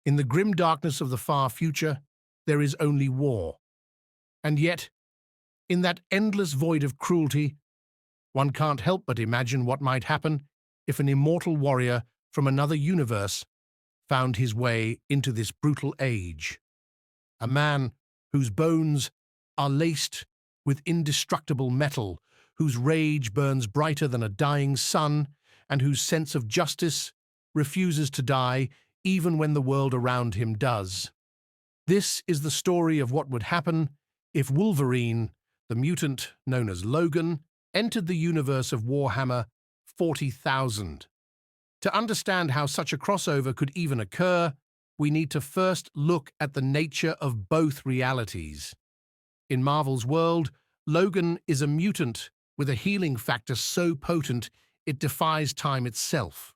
In the grim darkness of the far future, there is only war. And yet, in that endless void of cruelty, one can't help but imagine what might happen if an immortal warrior from another universe found his way into this brutal age. A man whose bones are laced with indestructible metal, whose rage burns brighter than a dying sun, and whose sense of justice refuses to die even when the world around him does. This is the story of what would happen if Wolverine, the mutant known as Logan, entered the universe of Warhammer 40,000. To understand how such a crossover could even occur, we need to first look at the nature of both realities. In Marvel's world, Logan is a mutant with a healing factor so potent it defies time itself.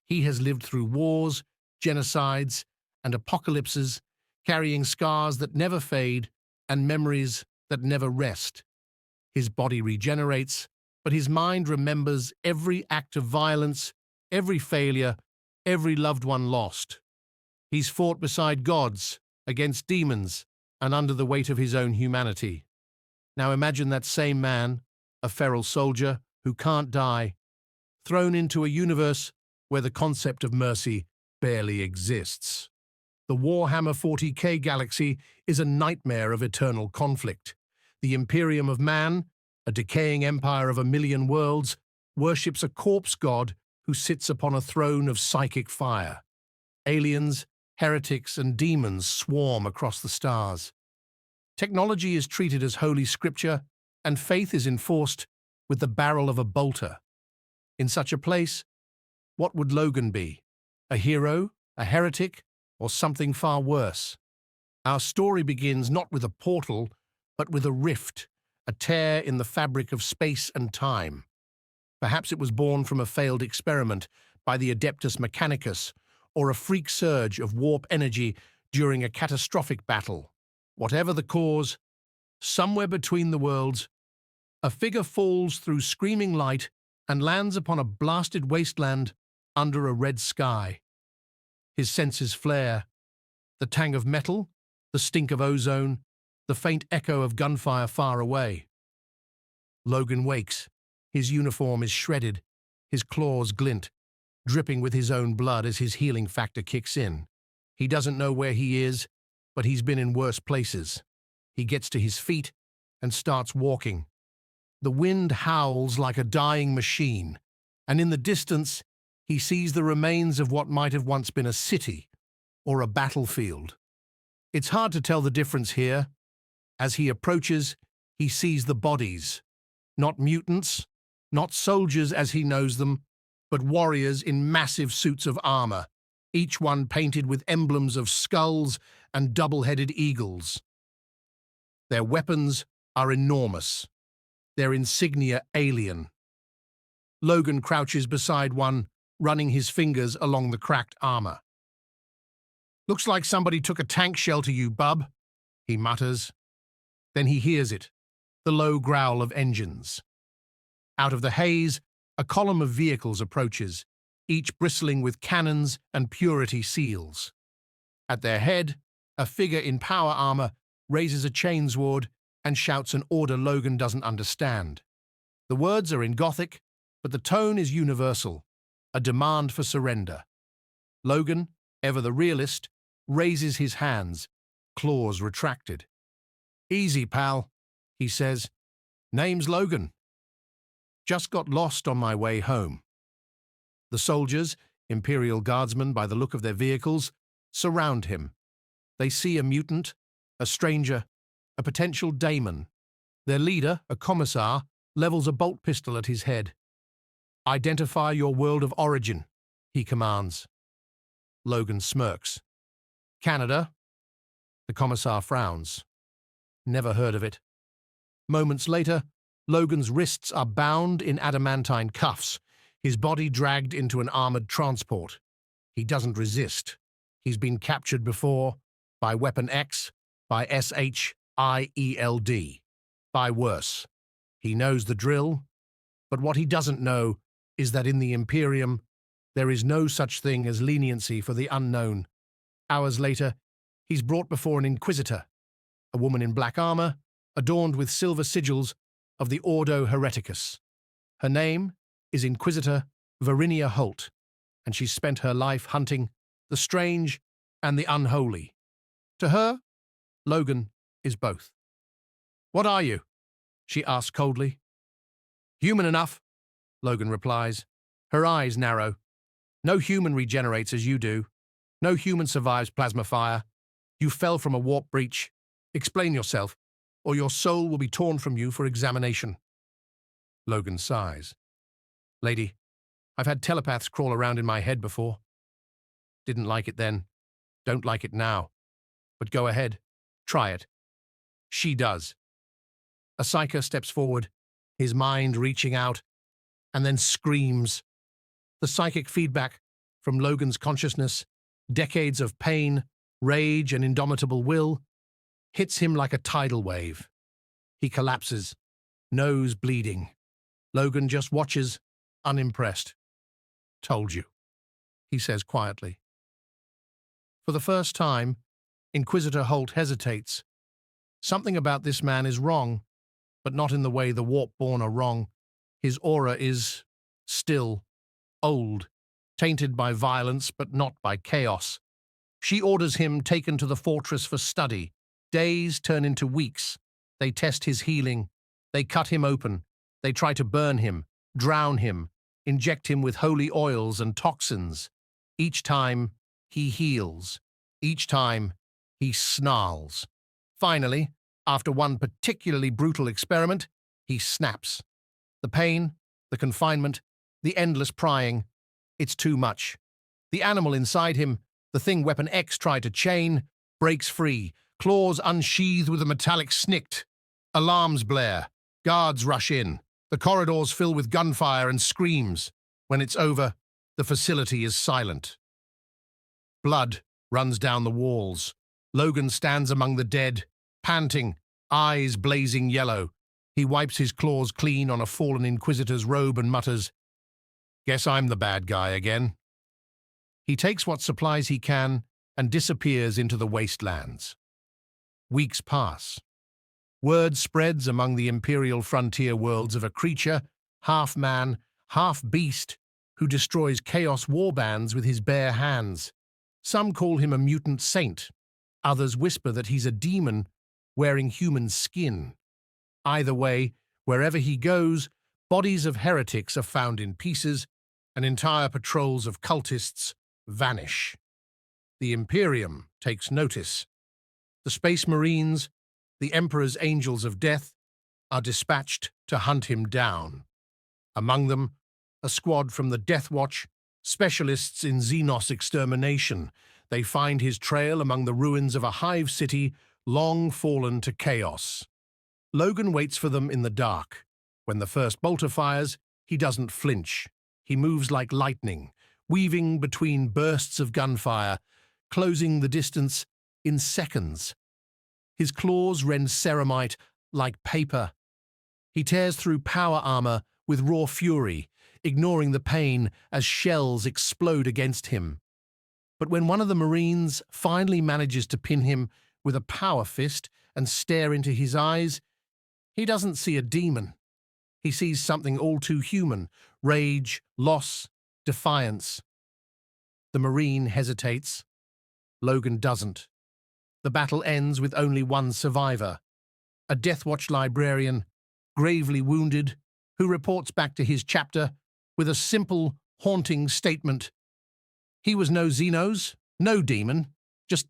He has lived through wars, genocides, and apocalypses, carrying scars that never fade and memories that never rest. His body regenerates, but his mind remembers every act of violence, every failure, every loved one lost. He's fought beside gods, against demons, and under the weight of his own humanity. Now imagine that same man, a feral soldier who can't die, thrown into a universe where the concept of mercy barely exists. The Warhammer 40K galaxy is a nightmare of eternal conflict. The Imperium of man, a decaying empire of 1,000,000 worlds, worships a corpse god who sits upon a throne of psychic fire. Aliens, heretics, and demons swarm across the stars. Technology is treated as holy scripture, and faith is enforced with the barrel of a bolter. In such a place, what would Logan be? A hero, a heretic, or something far worse? Our story begins not with a portal, but with a rift, a tear in the fabric of space and time. Perhaps it was born from a failed experiment by the Adeptus Mechanicus, or a freak surge of warp energy during a catastrophic battle. Whatever the cause, somewhere between the worlds, a figure falls through screaming light and lands upon a blasted wasteland under a red sky. His senses flare. The tang of metal, the stink of ozone, the faint echo of gunfire far away. Logan wakes. His uniform is shredded. His claws glint, dripping with his own blood as his healing factor kicks in. He doesn't know where he is, but he's been in worse places. He gets to his feet and starts walking. The wind howls like a dying machine, and in the distance, he sees the remains of what might have once been a city or a battlefield. It's hard to tell the difference here. As he approaches, he sees the bodies, not mutants, not soldiers as he knows them, but warriors in massive suits of armor, each one painted with emblems of skulls and double-headed eagles. Their weapons are enormous, their insignia alien. Logan crouches beside one, running his fingers along the cracked armor. "Looks like somebody took a tank shell to you, bub," he mutters. Then he hears it, the low growl of engines. Out of the haze, a column of vehicles approaches, each bristling with cannons and purity seals. At their head, a figure in power armor raises a chainsword and shouts an order Logan doesn't understand. The words are in Gothic, but the tone is universal, a demand for surrender. Logan, ever the realist, raises his hands, claws retracted. "Easy, pal," he says. "Name's Logan. Just got lost on my way home." The soldiers, Imperial guardsmen by the look of their vehicles, surround him. They see a mutant, a stranger, a potential daemon. Their leader, a commissar, levels a bolt pistol at his head. "Identify your world of origin," he commands. Logan smirks. "Canada?" The commissar frowns. "Never heard of it." Moments later, Logan's wrists are bound in adamantine cuffs, his body dragged into an armored transport. He doesn't resist. He's been captured before, by Weapon X, by SHIELD, by worse. He knows the drill, but what he doesn't know is that in the Imperium, there is no such thing as leniency for the unknown. Hours later, he's brought before an inquisitor, a woman in black armor, adorned with silver sigils of the Ordo Hereticus. Her name is Inquisitor Varinia Holt, and she's spent her life hunting the strange and the unholy. To her, Logan is both. "What are you?" she asks coldly. "Human enough," Logan replies. Her eyes narrow. "No human regenerates as you do. No human survives plasma fire. You fell from a warp breach. Explain yourself, or your soul will be torn from you for examination." Logan sighs. "Lady, I've had telepaths crawl around in my head before. Didn't like it then. Don't like it now. But go ahead. Try it." She does. A psyker steps forward, his mind reaching out, and then screams. The psychic feedback from Logan's consciousness, decades of pain, rage, and indomitable will, hits him like a tidal wave. He collapses, nose bleeding. Logan just watches, unimpressed. "Told you," he says quietly. For the first time, Inquisitor Holt hesitates. Something about this man is wrong, but not in the way the warp-born are wrong. His aura is still, old, tainted by violence but not by chaos. She orders him taken to the fortress for study. Days turn into weeks. They test his healing. They cut him open. They try to burn him, drown him, inject him with holy oils and toxins. Each time, he heals. Each time, he snarls. Finally, after one particularly brutal experiment, he snaps. The pain, the confinement, the endless prying, it's too much. The animal inside him, the thing Weapon X tried to chain, breaks free, claws unsheathed with a metallic snikt. Alarms blare. Guards rush in. The corridors fill with gunfire and screams. When it's over, the facility is silent. Blood runs down the walls. Logan stands among the dead, panting, eyes blazing yellow. He wipes his claws clean on a fallen Inquisitor's robe and mutters, "Guess I'm the bad guy again." He takes what supplies he can and disappears into the wastelands. Weeks pass. Word spreads among the Imperial frontier worlds of a creature, half man, half beast, who destroys chaos warbands with his bare hands. Some call him a mutant saint. Others whisper that he's a demon wearing human skin. Either way, wherever he goes, bodies of heretics are found in pieces, and entire patrols of cultists vanish. The Imperium takes notice. The Space Marines, the Emperor's Angels of Death, are dispatched to hunt him down. Among them, a squad from the Death Watch, specialists in Xenos extermination. They find his trail among the ruins of a hive city long fallen to chaos. Logan waits for them in the dark. When the first bolter fires, he doesn't flinch. He moves like lightning, weaving between bursts of gunfire, closing the distance in seconds. His claws rend ceramite like paper. He tears through power armor with raw fury, ignoring the pain as shells explode against him. But when one of the Marines finally manages to pin him with a power fist and stare into his eyes, he doesn't see a demon. He sees something all too human: rage, loss, defiance. The Marine hesitates. Logan doesn't. The battle ends with only one survivor, a Deathwatch librarian, gravely wounded, who reports back to his chapter with a simple, haunting statement. He was no Xenos, no demon, just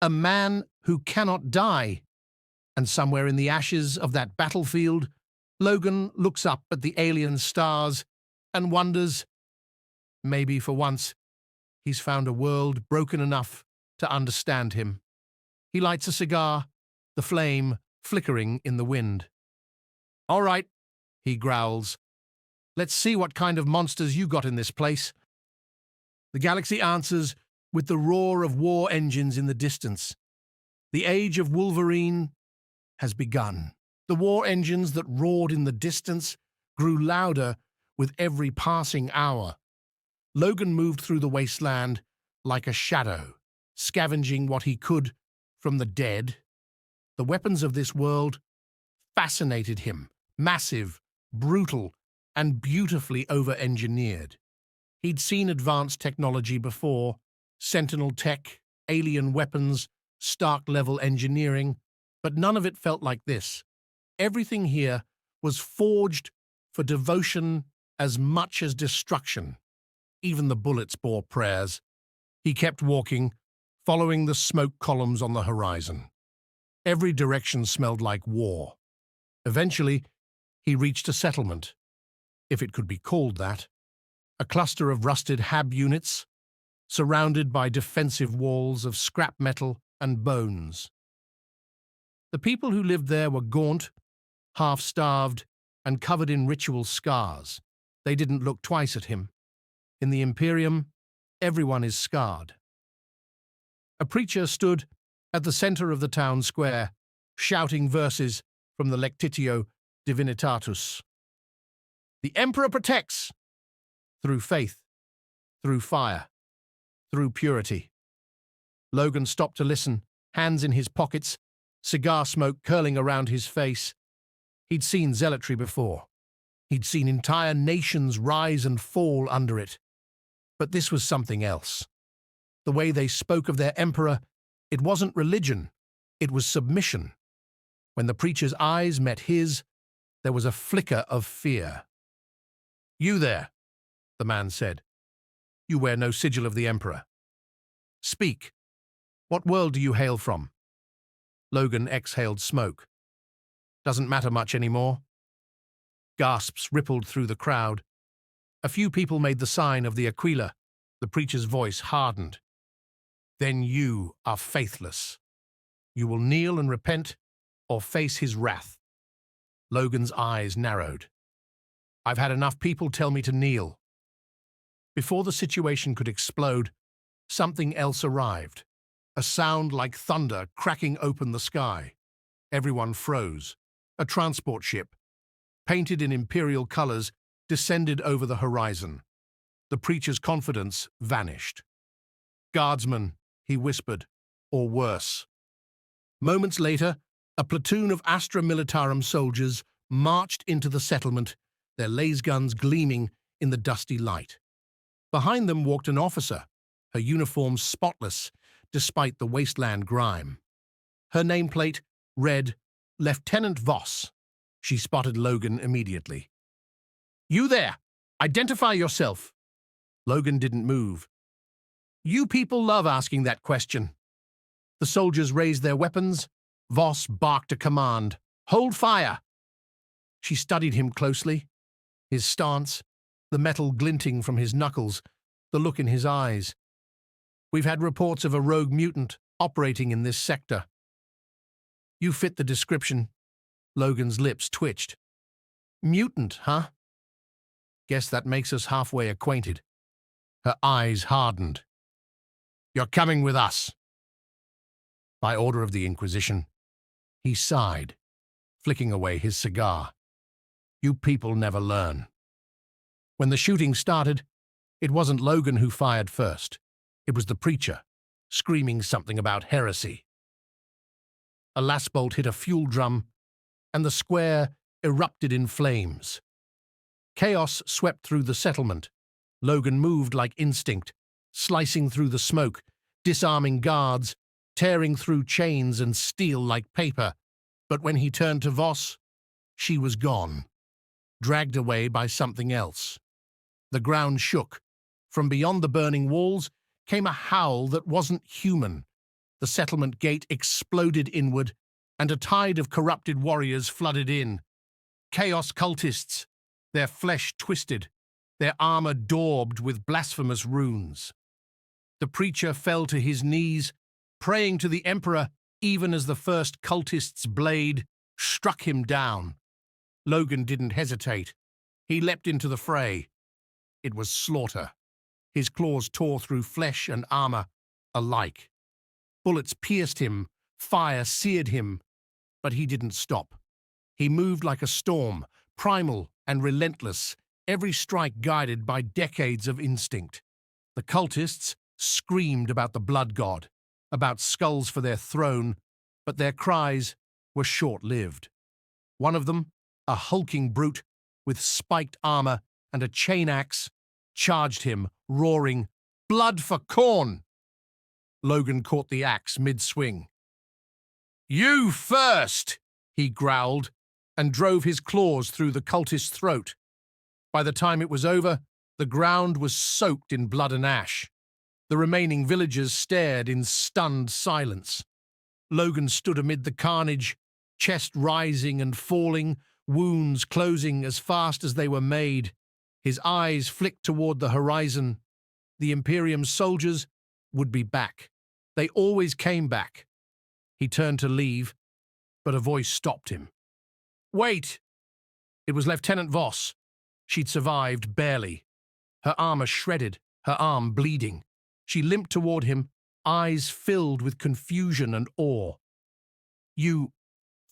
a man who cannot die. And somewhere in the ashes of that battlefield, Logan looks up at the alien stars and wonders, maybe for once, he's found a world broken enough to understand him. He lights a cigar, the flame flickering in the wind. "All right," he growls. "Let's see what kind of monsters you got in this place." The galaxy answers with the roar of war engines in the distance. The age of Wolverine has begun. The war engines that roared in the distance grew louder with every passing hour. Logan moved through the wasteland like a shadow, scavenging what he could from the dead. The weapons of this world fascinated him, massive, brutal, and beautifully over-engineered. He'd seen advanced technology before, sentinel tech, alien weapons, Stark-level engineering, but none of it felt like this. Everything here was forged for devotion as much as destruction. Even the bullets bore prayers. He kept walking, following the smoke columns on the horizon. Every direction smelled like war. Eventually, he reached a settlement, if it could be called that, a cluster of rusted HAB units, surrounded by defensive walls of scrap metal and bones. The people who lived there were gaunt, half-starved, and covered in ritual scars. They didn't look twice at him. In the Imperium, everyone is scarred. A preacher stood at the center of the town square, shouting verses from the Lectitio Divinitatus. The Emperor protects! Through faith, through fire, through purity. Logan stopped to listen, hands in his pockets, cigar smoke curling around his face. He'd seen zealotry before. He'd seen entire nations rise and fall under it. But this was something else. The way they spoke of their emperor, it wasn't religion, it was submission. When the preacher's eyes met his, there was a flicker of fear. "You there," the man said. "You wear no sigil of the emperor. Speak. What world do you hail from?" Logan exhaled smoke. "Doesn't matter much anymore." Gasps rippled through the crowd. A few people made the sign of the Aquila. The preacher's voice hardened. "Then you are faithless. You will kneel and repent or face his wrath." Logan's eyes narrowed. "I've had enough people tell me to kneel." Before the situation could explode, something else arrived. A sound like thunder cracking open the sky. Everyone froze. A transport ship, painted in imperial colors, descended over the horizon. The preacher's confidence vanished. "Guardsmen," he whispered, "or worse." Moments later, a platoon of Astra Militarum soldiers marched into the settlement, their laser guns gleaming in the dusty light. Behind them walked an officer, her uniform spotless despite the wasteland grime. Her nameplate read, "Lieutenant Voss." She spotted Logan immediately. "You there! Identify yourself!" Logan didn't move. "You people love asking that question." The soldiers raised their weapons. Voss barked a command. "Hold fire!" She studied him closely. His stance, the metal glinting from his knuckles, the look in his eyes. "We've had reports of a rogue mutant operating in this sector." "You fit the description." Logan's lips twitched. "Mutant, huh? Guess that makes us halfway acquainted." Her eyes hardened. "You're coming with us." By order of the Inquisition. He sighed, flicking away his cigar. "You people never learn." When the shooting started, it wasn't Logan who fired first. It was the preacher, screaming something about heresy. A lashbolt hit a fuel drum, and the square erupted in flames. Chaos swept through the settlement. Logan moved like instinct, slicing through the smoke, disarming guards, tearing through chains and steel like paper. But when he turned to Voss, she was gone, dragged away by something else. The ground shook. From beyond the burning walls came a howl that wasn't human. The settlement gate exploded inward, and a tide of corrupted warriors flooded in. Chaos cultists, their flesh twisted, their armor daubed with blasphemous runes. The preacher fell to his knees, praying to the Emperor even as the first cultist's blade struck him down. Logan didn't hesitate. He leapt into the fray. It was slaughter. His claws tore through flesh and armor alike. Bullets pierced him, fire seared him, but he didn't stop. He moved like a storm, primal and relentless, every strike guided by decades of instinct. The cultists screamed about the blood god. about skulls for their throne, but their cries were short-lived. One of them, a hulking brute with spiked armor and a chain axe, charged him, roaring, "Blood for Khorne!" Logan caught the axe mid-swing. "You first!" he growled, and drove his claws through the cultist's throat. By the time it was over, the ground was soaked in blood and ash. The remaining villagers stared in stunned silence. Logan stood amid the carnage, chest rising and falling, wounds closing as fast as they were made. His eyes flicked toward the horizon. The Imperium soldiers would be back. They always came back. He turned to leave, but a voice stopped him. "Wait!" It was Lieutenant Voss. She'd survived barely. Her armor shredded, her arm bleeding. She limped toward him, eyes filled with confusion and awe. "You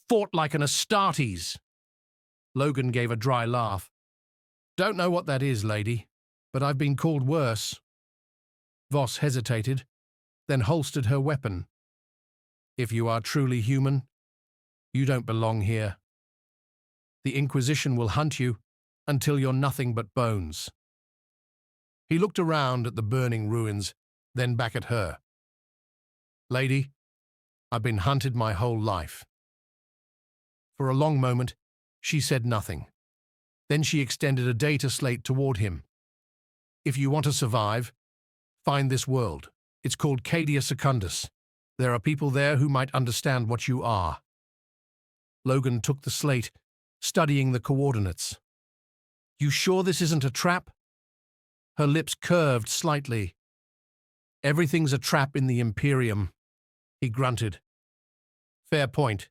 fought like an Astartes." Logan gave a dry laugh. "Don't know what that is, lady, but I've been called worse." Voss hesitated, then holstered her weapon. "If you are truly human, you don't belong here. The Inquisition will hunt you until you're nothing but bones." He looked around at the burning ruins, then back at her. "Lady, I've been hunted my whole life." For a long moment, she said nothing. Then she extended a data slate toward him. "If you want to survive, find this world. It's called Cadia Secundus. There are people there who might understand what you are." Logan took the slate, studying the coordinates. "You sure this isn't a trap?" Her lips curved slightly. "Everything's a trap in the Imperium," he grunted. "Fair point."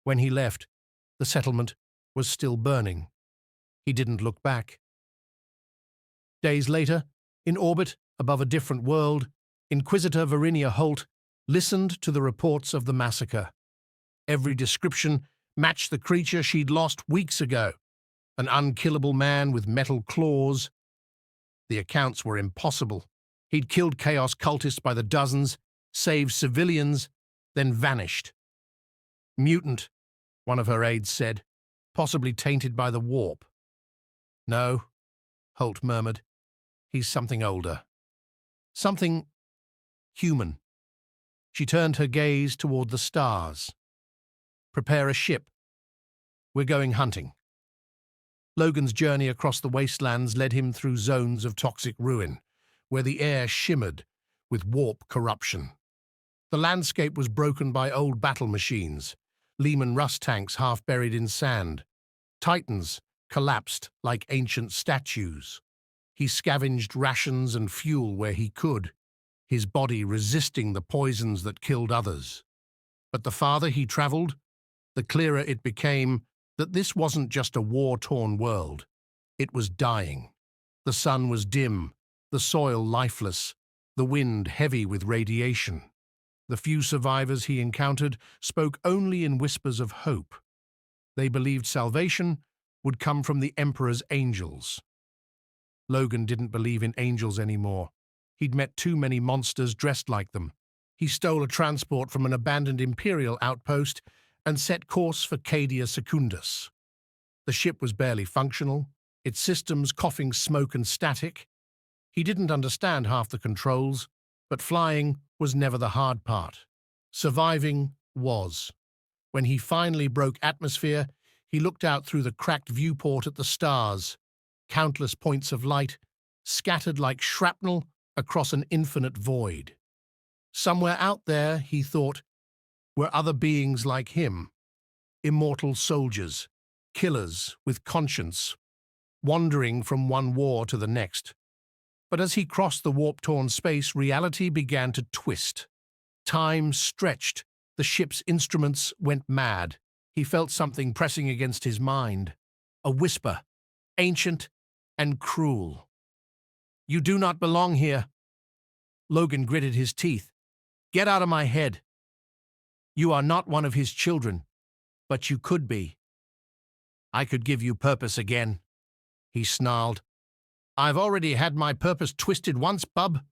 When he left, the settlement was still burning. He didn't look back. Days later, in orbit above a different world, Inquisitor Verinia Holt listened to the reports of the massacre. Every description matched the creature she'd lost weeks ago. An unkillable man with metal claws. The accounts were impossible. He'd killed Chaos cultists by the dozens, saved civilians, then vanished. "Mutant," one of her aides said, "possibly tainted by the warp." "No," Holt murmured. "He's something older. Something human." She turned her gaze toward the stars. "Prepare a ship. We're going hunting." Logan's journey across the wastelands led him through zones of toxic ruin, where the air shimmered with warp corruption. The landscape was broken by old battle machines, Lehman Russ tanks half buried in sand, Titans collapsed like ancient statues. He scavenged rations and fuel where he could, his body resisting the poisons that killed others. But the farther he traveled, the clearer it became that this wasn't just a war-torn world. It was dying. The sun was dim, the soil lifeless, the wind heavy with radiation. The few survivors he encountered spoke only in whispers of hope. They believed salvation would come from the Emperor's angels. Logan didn't believe in angels anymore. He'd met too many monsters dressed like them. He stole a transport from an abandoned Imperial outpost and set course for Cadia Secundus. The ship was barely functional, its systems coughing smoke and static. He didn't understand half the controls, but flying was never the hard part. Surviving was. When he finally broke atmosphere, he looked out through the cracked viewport at the stars, countless points of light, scattered like shrapnel across an infinite void. Somewhere out there, he thought, were other beings like him, immortal soldiers, killers with conscience, wandering from one war to the next. But as he crossed the warp-torn space, reality began to twist. Time stretched, the ship's instruments went mad. He felt something pressing against his mind, a whisper, ancient and cruel. "You do not belong here." Logan gritted his teeth. "Get out of my head. You are not one of his children, but you could be." "I could give you purpose again," he snarled. "I've already had my purpose twisted once, bub."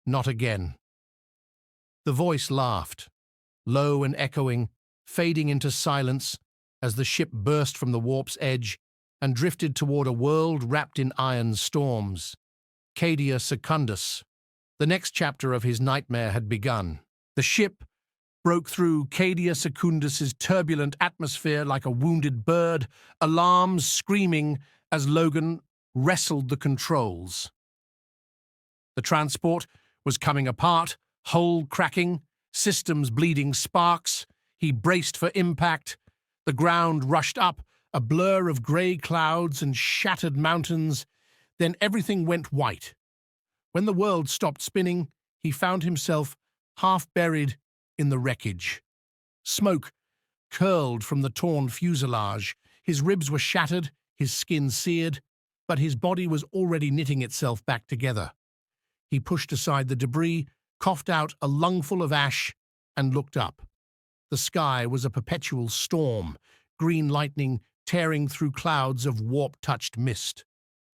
"Not again." The voice laughed, low and echoing, fading into silence as the ship burst from the warp's edge and drifted toward a world wrapped in iron storms. Cadia Secundus. The next chapter of his nightmare had begun. The ship broke through Cadia Secundus's turbulent atmosphere like a wounded bird, alarms screaming as Logan wrestled the controls. The transport was coming apart, hull cracking, systems bleeding sparks. He braced for impact. The ground rushed up, a blur of grey clouds and shattered mountains. Then everything went white. When the world stopped spinning, he found himself half buried in the wreckage. Smoke curled from the torn fuselage. His ribs were shattered, his skin seared, but his body was already knitting itself back together. He pushed aside the debris, coughed out a lungful of ash, and looked up. The sky was a perpetual storm, green lightning tearing through clouds of warp-touched mist.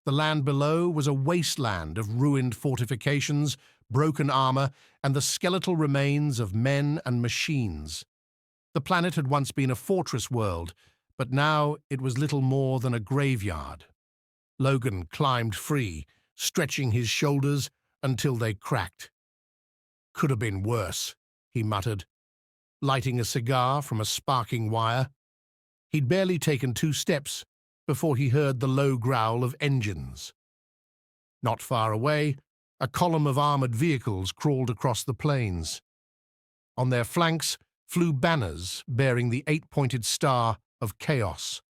The land below was a wasteland of ruined fortifications, broken armor, and the skeletal remains of men and machines. The planet had once been a fortress world, but now it was little more than a graveyard. Logan climbed free, stretching his shoulders until they cracked. "Could have been worse," he muttered, lighting a cigar from a sparking wire. He'd barely taken 2 steps before he heard the low growl of engines. Not far away, a column of armored vehicles crawled across the plains. On their flanks flew banners bearing the 8-pointed star of chaos.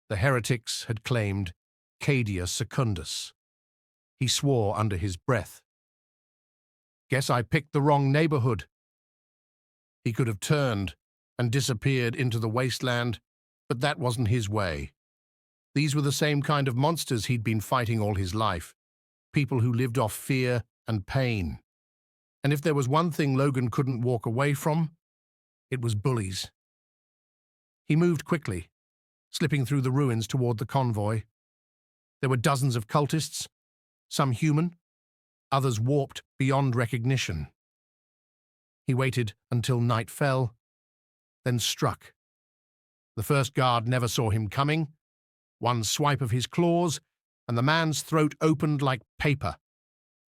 The heretics had claimed Cadia Secundus. He swore under his breath. "Guess I picked the wrong neighborhood." He could have turned and disappeared into the wasteland, but that wasn't his way. These were the same kind of monsters he'd been fighting all his life, people who lived off fear and pain. And if there was one thing Logan couldn't walk away from, it was bullies. He moved quickly, slipping through the ruins toward the convoy. There were dozens of cultists, some human, others warped beyond recognition. He waited until night fell, then struck. The first guard never saw him coming. One swipe of his claws, and the man's throat opened like paper.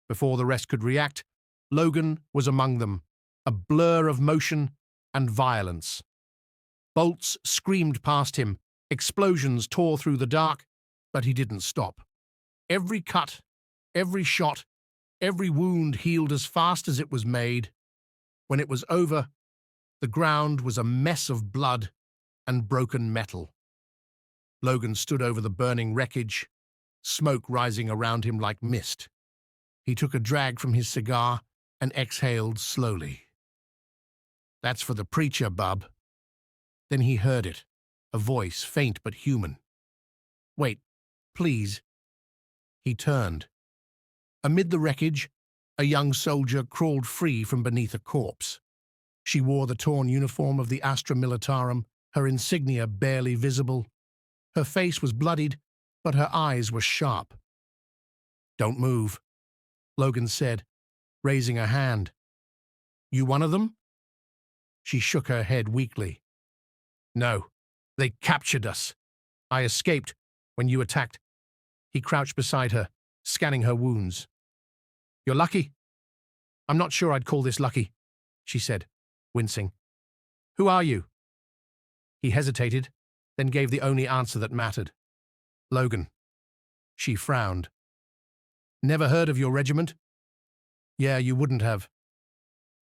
Before the rest could react, Logan was among them, a blur of motion and violence. Bolts screamed past him, explosions tore through the dark, but he didn't stop. Every cut, every shot, every wound healed as fast as it was made. When it was over, the ground was a mess of blood and broken metal. Logan stood over the burning wreckage, smoke rising around him like mist. He took a drag from his cigar and exhaled slowly. "That's for the preacher, bub." Then he heard it, a voice, faint but human. "Wait, please." He turned. Amid the wreckage, a young soldier crawled free from beneath a corpse. She wore the torn uniform of the Astra Militarum, her insignia barely visible. Her face was bloodied, but her eyes were sharp. "Don't move," Logan said, raising a hand. "You one of them?" She shook her head weakly. "No, they captured us. I escaped when you attacked." He crouched beside her, scanning her wounds. "You're lucky." "I'm not sure I'd call this lucky," she said, wincing. "Who are you?" He hesitated, then gave the only answer that mattered. "Logan." She frowned. "Never heard of your regiment?" "Yeah, you wouldn't have."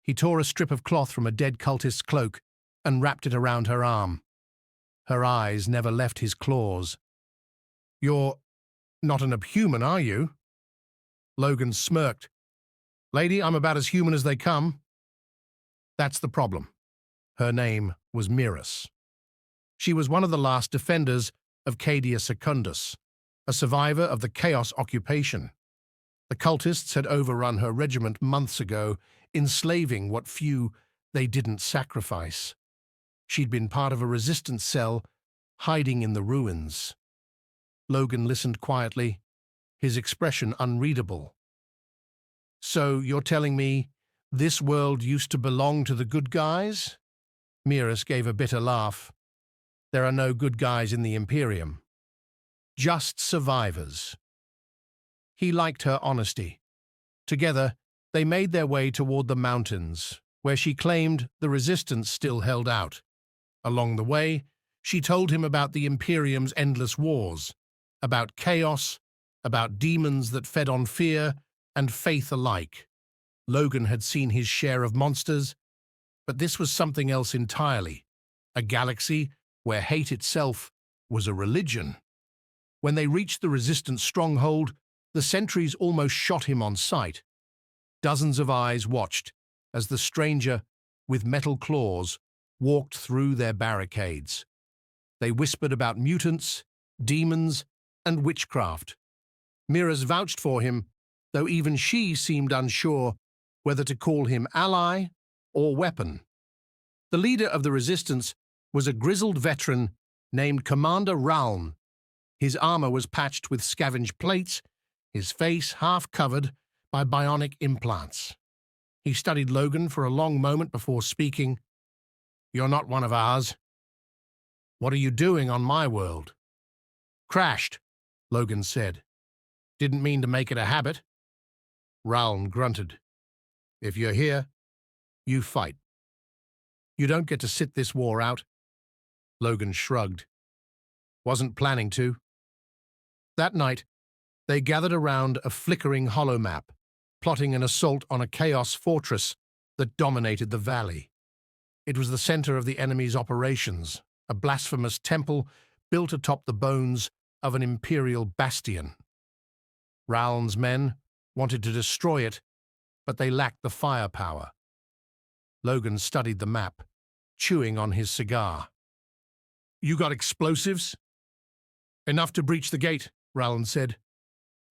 He tore a strip of cloth from a dead cultist's cloak and wrapped it around her arm. Her eyes never left his claws. "You're not an abhuman, are you?" Logan smirked. "Lady, I'm about as human as they come." That's the problem. Her name was Miras. She was one of the last defenders of Cadia Secundus, a survivor of the Chaos occupation. The cultists had overrun her regiment months ago, enslaving what few they didn't sacrifice. She'd been part of a resistance cell, hiding in the ruins. Logan listened quietly, his expression unreadable. "So you're telling me This world used to belong to the good guys? Miras gave a bitter laugh. There are no good guys in the Imperium. Just survivors. He liked her honesty. Together, they made their way toward the mountains, where she claimed the resistance still held out. Along the way, she told him about the Imperium's endless wars, about chaos, about demons that fed on fear and faith alike. Logan had seen his share of monsters, but this was something else entirely, a galaxy where hate itself was a religion. When they reached the Resistance stronghold, the sentries almost shot him on sight. Dozens of eyes watched as the stranger, with metal claws, walked through their barricades. They whispered about mutants, demons, and witchcraft. Miras vouched for him, though even she seemed unsure whether to call him ally or weapon. The leader of the Resistance was a grizzled veteran named Commander Ralm. His armor was patched with scavenged plates, his face half covered by bionic implants. He studied Logan for a long moment before speaking. "You're not one of ours. What are you doing on my world?" "Crashed," Logan said. "Didn't mean to make it a habit." Ralm grunted. "If you're here, you fight. You don't get to sit this war out." Logan shrugged. "Wasn't planning to." That night, they gathered around a flickering holomap, plotting an assault on a chaos fortress that dominated the valley. It was the center of the enemy's operations, a blasphemous temple built atop the bones of an imperial bastion. Ralm's men wanted to destroy it, but they lacked the firepower. Logan studied the map, chewing on his cigar. "You got explosives?" "Enough to breach the gate," Ralm said,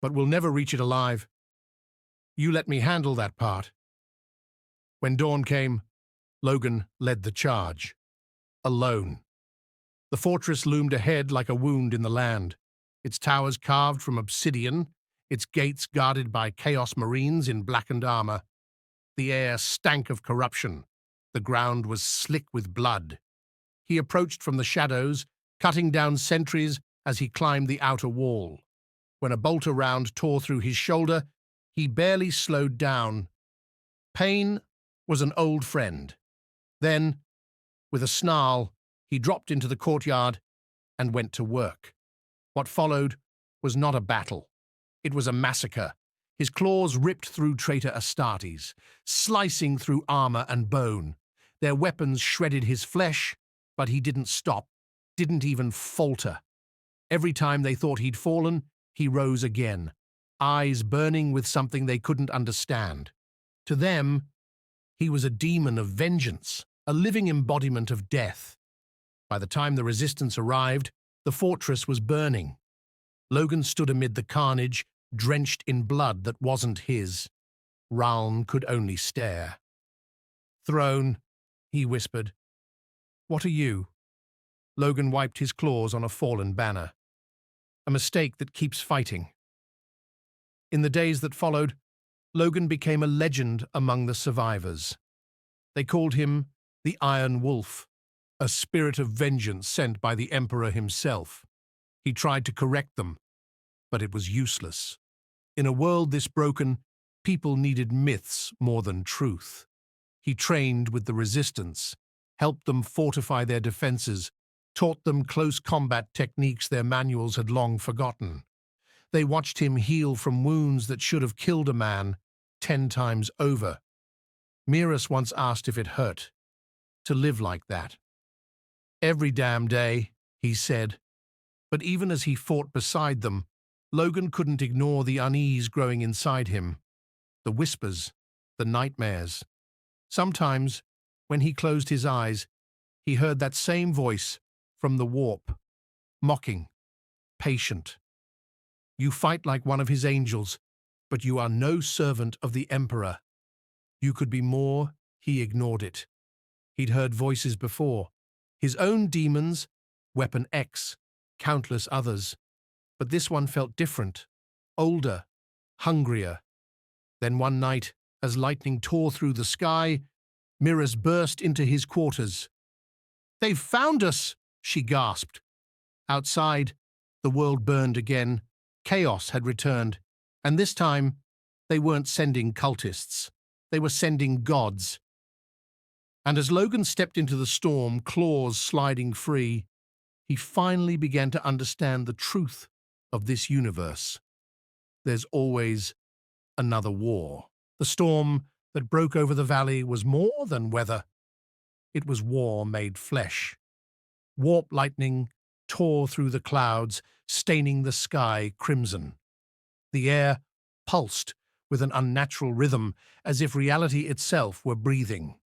"but we'll never reach it alive. You let me handle that part." When dawn came, Logan led the charge. Alone. The fortress loomed ahead like a wound in the land, its towers carved from obsidian, its gates guarded by Chaos Marines in blackened armor. The air stank of corruption. The ground was slick with blood. He approached from the shadows, cutting down sentries as he climbed the outer wall. When a bolter round tore through his shoulder, he barely slowed down. Pain was an old friend. Then, with a snarl, he dropped into the courtyard and went to work. What followed was not a battle. It was a massacre. His claws ripped through traitor Astartes, slicing through armor and bone. Their weapons shredded his flesh, but he didn't stop, didn't even falter. Every time they thought he'd fallen, he rose again, eyes burning with something they couldn't understand. To them, he was a demon of vengeance, a living embodiment of death. By the time the resistance arrived, the fortress was burning. Logan stood amid the carnage, drenched in blood that wasn't his. Ralm could only stare. "Throne," he whispered. "What are you?" Logan wiped his claws on a fallen banner. "A mistake that keeps fighting." In the days that followed, Logan became a legend among the survivors. They called him the Iron Wolf, a spirit of vengeance sent by the Emperor himself. He tried to correct them, but it was useless. In a world this broken, people needed myths more than truth. He trained with the resistance, helped them fortify their defenses, taught them close combat techniques their manuals had long forgotten. They watched him heal from wounds that should have killed a man 10 times over. Miras once asked if it hurt to live like that. "Every damn day," he said. But even as he fought beside them, Logan couldn't ignore the unease growing inside him. The whispers, the nightmares. Sometimes, when he closed his eyes, he heard that same voice from the warp, mocking, patient. "You fight like one of his angels, but you are no servant of the Emperor." You could be more, he ignored it. He'd heard voices before, his own demons, Weapon X, countless others. But this one felt different, older, hungrier. Then one night, As lightning tore through the sky, Miras burst into his quarters. "They've found us!" she gasped. Outside, the world burned again. Chaos had returned, and this time they weren't sending cultists. They were sending gods. And as Logan stepped into the storm, claws sliding free, he finally began to understand the truth of this universe. There's always another war. The storm that broke over the valley was more than weather. It was war made flesh. Warp lightning tore through the clouds, staining the sky crimson. The air pulsed with an unnatural rhythm, as if reality itself were breathing.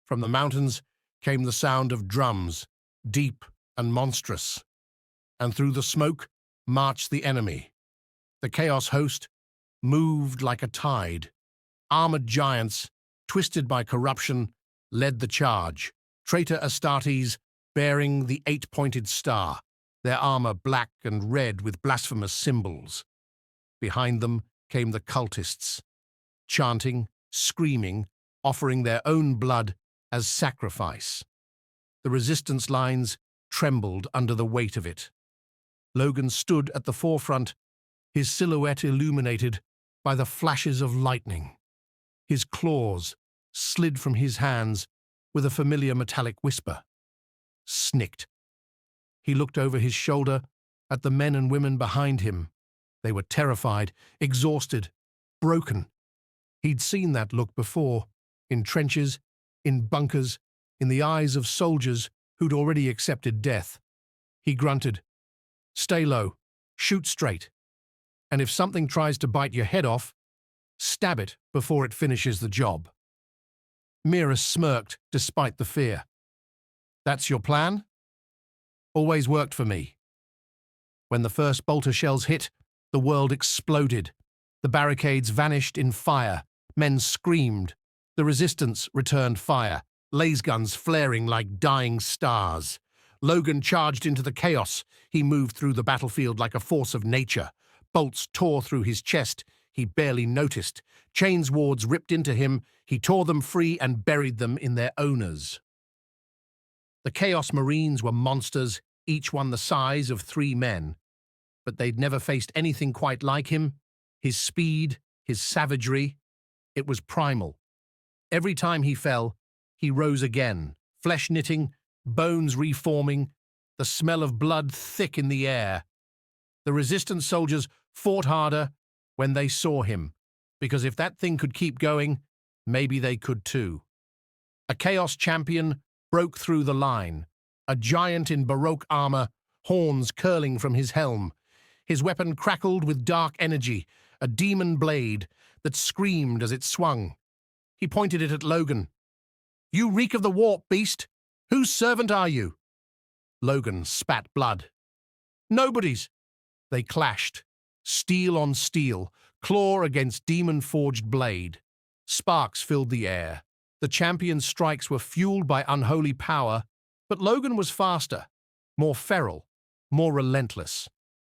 From the mountains came the sound of drums, deep and monstrous. And through the smoke marched the enemy. The Chaos host moved like a tide. Armored giants, twisted by corruption, led the charge. Traitor Astartes bearing the eight-pointed star, their armor black and red with blasphemous symbols. Behind them came the cultists, chanting, screaming, offering their own blood as sacrifice. The resistance lines trembled under the weight of it. Logan stood at the forefront, his silhouette illuminated by the flashes of lightning. His claws slid from his hands with a familiar metallic whisper. Snicked. He looked over his shoulder at the men and women behind him. They were terrified, exhausted, broken. He'd seen that look before, in trenches, in bunkers, in the eyes of soldiers who'd already accepted death. He grunted, "Stay low, shoot straight, and if something tries to bite your head off, stab it before it finishes the job." Miras smirked despite the fear. "That's your plan?" "Always worked for me." When the first bolter shells hit, the world exploded. The barricades vanished in fire. Men screamed. The resistance returned fire, laser guns flaring like dying stars. Logan charged into the chaos. He moved through the battlefield like a force of nature. Bolts tore through his chest. He barely noticed. Chains wards ripped into him. He tore them free and buried them in their owners. The Chaos Marines were monsters, each one the size of 3 men. But they'd never faced anything quite like him. His speed, his savagery, it was primal. Every time he fell, he rose again, flesh knitting, bones reforming, the smell of blood thick in the air. The resistance soldiers fought harder when they saw him, because if that thing could keep going, maybe they could too. A Chaos champion broke through the line, a giant in Baroque armor, horns curling from his helm. His weapon crackled with dark energy, a demon blade that screamed as it swung. He pointed it at Logan. "You reek of the warp, beast! Whose servant are you?" Logan spat blood. "Nobody's." They clashed, steel on steel, claw against demon-forged blade. Sparks filled the air. The champion's strikes were fueled by unholy power, but Logan was faster, more feral, more relentless.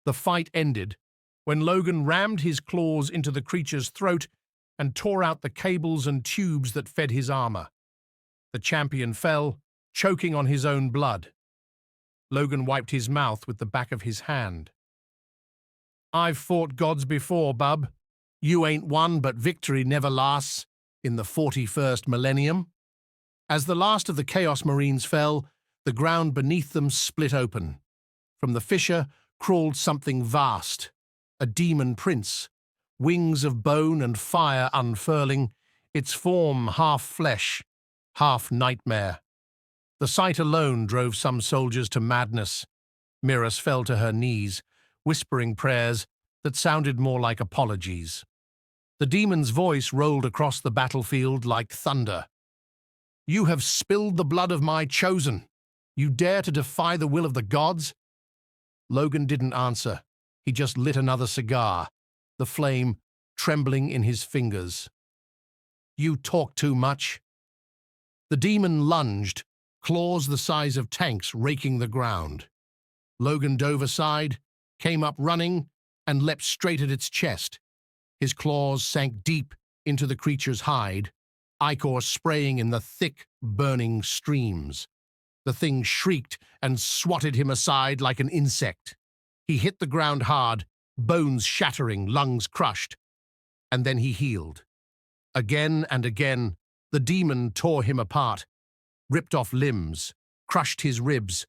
The fight ended when Logan rammed his claws into the creature's throat and tore out the cables and tubes that fed his armor. The champion fell, choking on his own blood. Logan wiped his mouth with the back of his hand. "I've fought gods before, bub. You ain't one, but victory never lasts in the 41st Millennium." As the last of the Chaos Marines fell, the ground beneath them split open. From the fissure crawled something vast, a demon prince, wings of bone and fire unfurling, its form half flesh, half nightmare. The sight alone drove some soldiers to madness. Miras fell to her knees, whispering prayers that sounded more like apologies. The demon's voice rolled across the battlefield like thunder. "You have spilled the blood of my chosen. You dare to defy the will of the gods?" Logan didn't answer. He just lit another cigar, the flame trembling in his fingers. "You talk too much." The demon lunged, claws the size of tanks raking the ground. Logan dove aside, came up running, and leapt straight at its chest. His claws sank deep into the creature's hide, ichor spraying in the thick, burning streams. The thing shrieked and swatted him aside like an insect. He hit the ground hard, bones shattering, lungs crushed, and then he healed. Again and again, the demon tore him apart, ripped off limbs, crushed his ribs,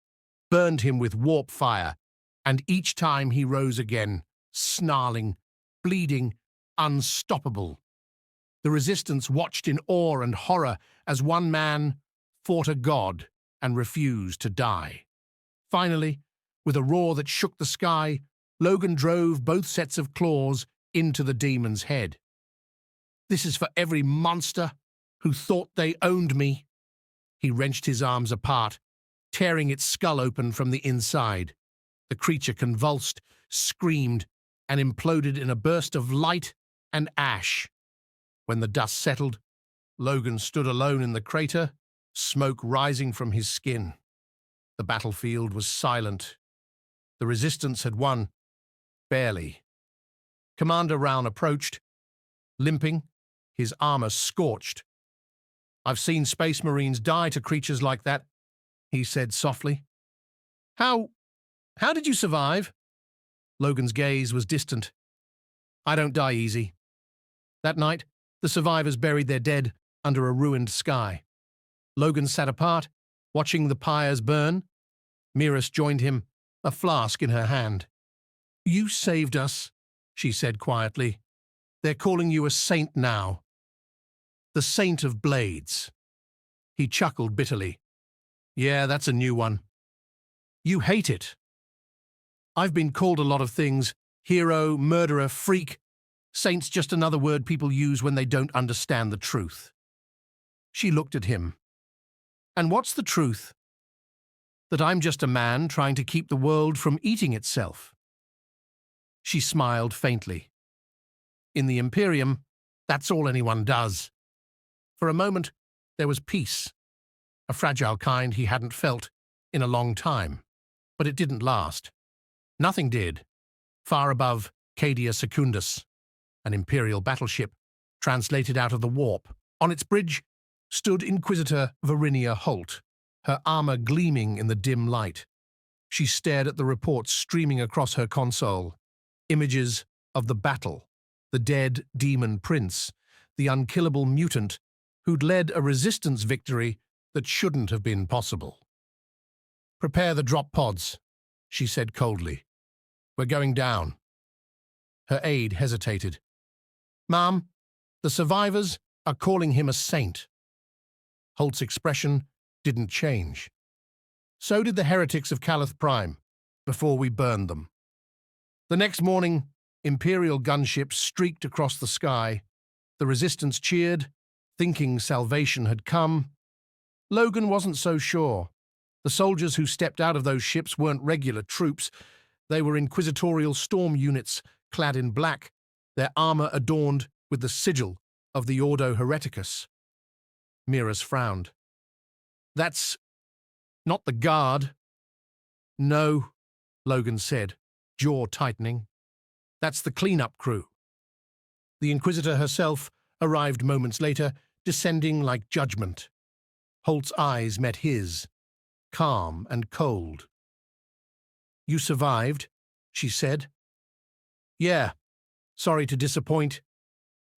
burned him with warp fire, and each time he rose again, snarling, bleeding, unstoppable. The resistance watched in awe and horror as one man fought a god and refused to die. Finally, with a roar that shook the sky, Logan drove both sets of claws into the demon's head. "This is for every monster who thought they owned me." He wrenched his arms apart, tearing its skull open from the inside. The creature convulsed, screamed, and imploded in a burst of light and ash. When the dust settled, Logan stood alone in the crater, smoke rising from his skin. The battlefield was silent. The resistance had won, barely. Commander Round approached, limping, his armor scorched. "I've seen space marines die to creatures like that," he said softly. How did you survive?" Logan's gaze was distant. "I don't die easy." That night, the survivors buried their dead under a ruined sky. Logan sat apart, watching the pyres burn. Miras joined him, a flask in her hand. "You saved us," she said quietly. "They're calling you a saint now. The Saint of Blades." He chuckled bitterly. "Yeah, that's a new one. You hate it." "I've been called a lot of things. Hero, murderer, freak. Saint's just another word people use when they don't understand the truth." She looked at him. "And what's the truth?" "That I'm just a man trying to keep the world from eating itself." She smiled faintly. "In the Imperium, that's all anyone does." For a moment, there was peace, a fragile kind he hadn't felt in a long time. But it didn't last. Nothing did. Far above Cadia Secundus, an Imperial battleship, translated out of the warp. On its bridge stood Inquisitor Varinia Holt, her armor gleaming in the dim light. She stared at the reports streaming across her console. Images of the battle, the dead demon prince, the unkillable mutant who'd led a resistance victory that shouldn't have been possible. "Prepare the drop pods," she said coldly. "We're going down." Her aide hesitated. "Ma'am, the survivors are calling him a saint." Holt's expression didn't change. "So did the heretics of Calith Prime, before we burned them." The next morning, Imperial gunships streaked across the sky. The resistance cheered, thinking salvation had come. Logan wasn't so sure. The soldiers who stepped out of those ships weren't regular troops. They were inquisitorial storm units, clad in black, their armor adorned with the sigil of the Ordo Hereticus. Miras frowned. "That's not the Guard." "No," Logan said, jaw tightening. "That's the cleanup crew." The Inquisitor herself arrived moments later, descending like judgment. Holt's eyes met his, calm and cold. "You survived," she said. "Yeah, sorry to disappoint.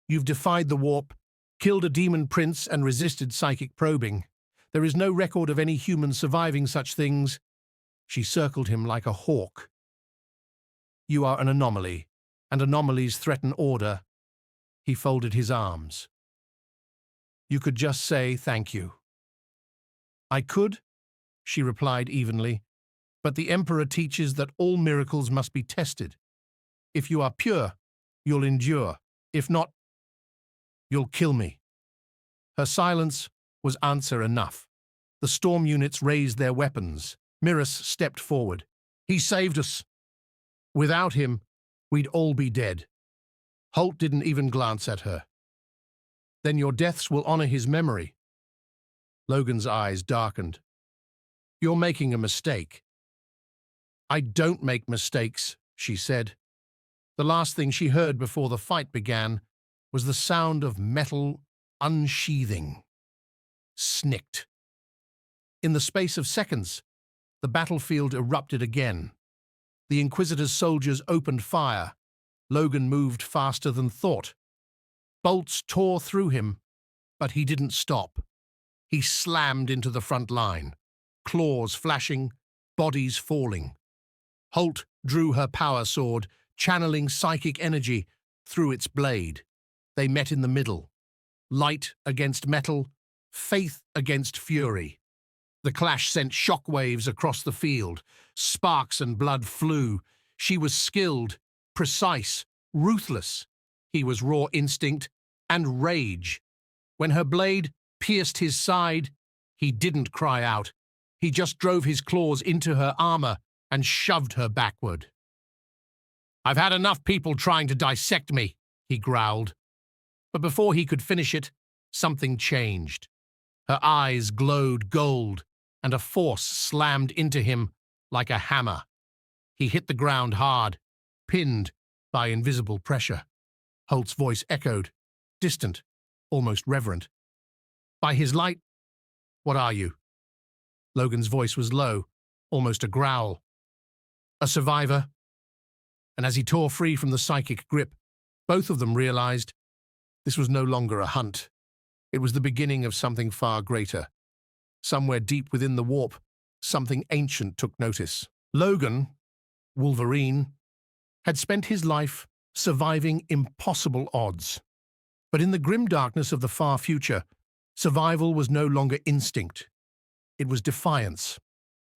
You've defied the warp, killed a demon prince and resisted psychic probing. There is no record of any human surviving such things." She circled him like a hawk. "You are an anomaly, and anomalies threaten order." He folded his arms. "You could just say thank you." "I could," she replied evenly, "but the Emperor teaches that all miracles must be tested. If you are pure, you'll endure. If not, you'll kill me." Her silence was answer enough. The storm units raised their weapons. Miras stepped forward. "He saved us. Without him, we'd all be dead." Holt didn't even glance at her. "Then your deaths will honor his memory." Logan's eyes darkened. "You're making a mistake." "I don't make mistakes," she said. The last thing she heard before the fight began was the sound of metal unsheathing. Snicked. In the space of seconds, the battlefield erupted again. The Inquisitor's soldiers opened fire. Logan moved faster than thought. Bolts tore through him, but he didn't stop. He slammed into the front line, claws flashing, bodies falling. Holt drew her power sword, channeling psychic energy through its blade. They met in the middle. Light against metal, faith against fury. The clash sent shockwaves across the field. Sparks and blood flew. She was skilled, precise, ruthless. He was raw instinct and rage. When her blade pierced his side, he didn't cry out. He just drove his claws into her armor and shoved her backward. "I've had enough people trying to dissect me," he growled. But before he could finish it, something changed. Her eyes glowed gold, and a force slammed into him like a hammer. He hit the ground hard, pinned by invisible pressure. Holt's voice echoed, distant, almost reverent. "By his light, what are you?" Logan's voice was low, almost a growl. "A survivor." And as he tore free from the psychic grip, both of them realized this was no longer a hunt. It was the beginning of something far greater. Somewhere deep within the warp, something ancient took notice. Logan, Wolverine, had spent his life surviving impossible odds. But in the grim darkness of the far future, survival was no longer instinct. It was defiance.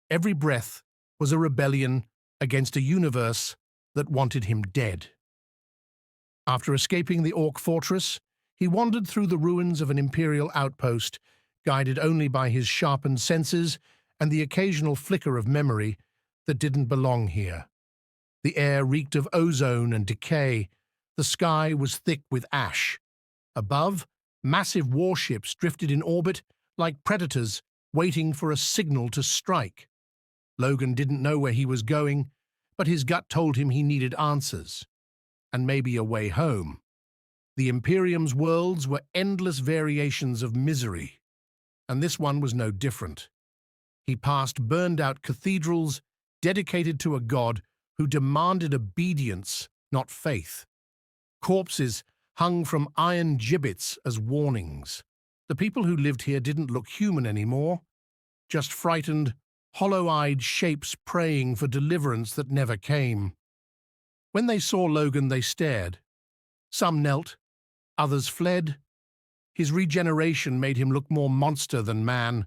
Every breath was a rebellion against a universe that wanted him dead. After escaping the Orc fortress, he wandered through the ruins of an Imperial outpost, guided only by his sharpened senses and the occasional flicker of memory that didn't belong here. The air reeked of ozone and decay. The sky was thick with ash. Above, massive warships drifted in orbit like predators waiting for a signal to strike. Logan didn't know where he was going, but his gut told him he needed answers, and maybe a way home. The Imperium's worlds were endless variations of misery, and this one was no different. He passed burned-out cathedrals dedicated to a god who demanded obedience, not faith. Corpses hung from iron gibbets as warnings. The people who lived here didn't look human anymore, just frightened, hollow-eyed shapes praying for deliverance that never came. When they saw Logan, they stared. Some knelt, others fled. His regeneration made him look more monster than man.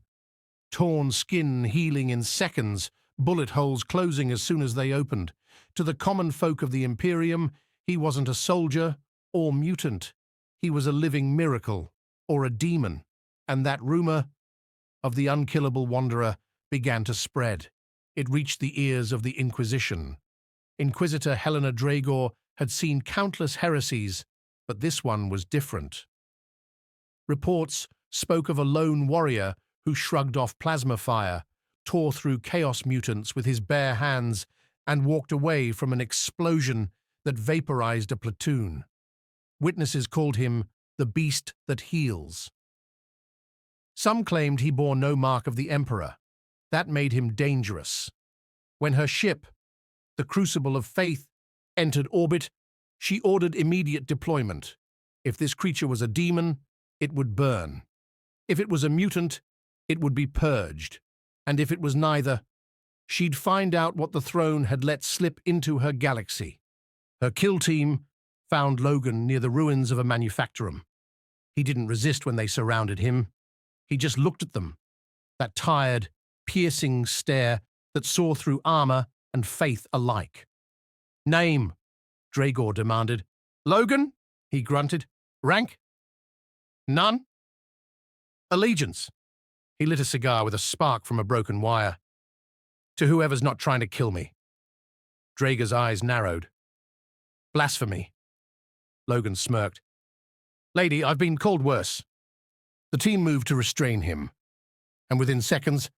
Torn skin healing in seconds, bullet holes closing as soon as they opened. To the common folk of the Imperium, he wasn't a soldier or mutant. He was a living miracle, or a demon, and that rumor of the unkillable wanderer began to spread. It reached the ears of the Inquisition. Inquisitor Helena Dragor had seen countless heresies, but this one was different. Reports spoke of a lone warrior who shrugged off plasma fire, tore through chaos mutants with his bare hands, and walked away from an explosion that vaporized a platoon. Witnesses called him the beast that heals. Some claimed he bore no mark of the Emperor. That made him dangerous. When her ship, the Crucible of Faith, entered orbit, she ordered immediate deployment. If this creature was a demon, it would burn. If it was a mutant, it would be purged. And if it was neither, she'd find out what the throne had let slip into her galaxy. Her kill team found Logan near the ruins of a manufactorum. He didn't resist when they surrounded him. He just looked at them, that tired, piercing stare that saw through armor and faith alike. "Name," Dragor demanded. "Logan," he grunted. "Rank?" "None." "Allegiance." He lit a cigar with a spark from a broken wire. "To whoever's not trying to kill me." Dragor's eyes narrowed. "Blasphemy." Logan smirked. "Lady, I've been called worse." The team moved to restrain him, and within seconds,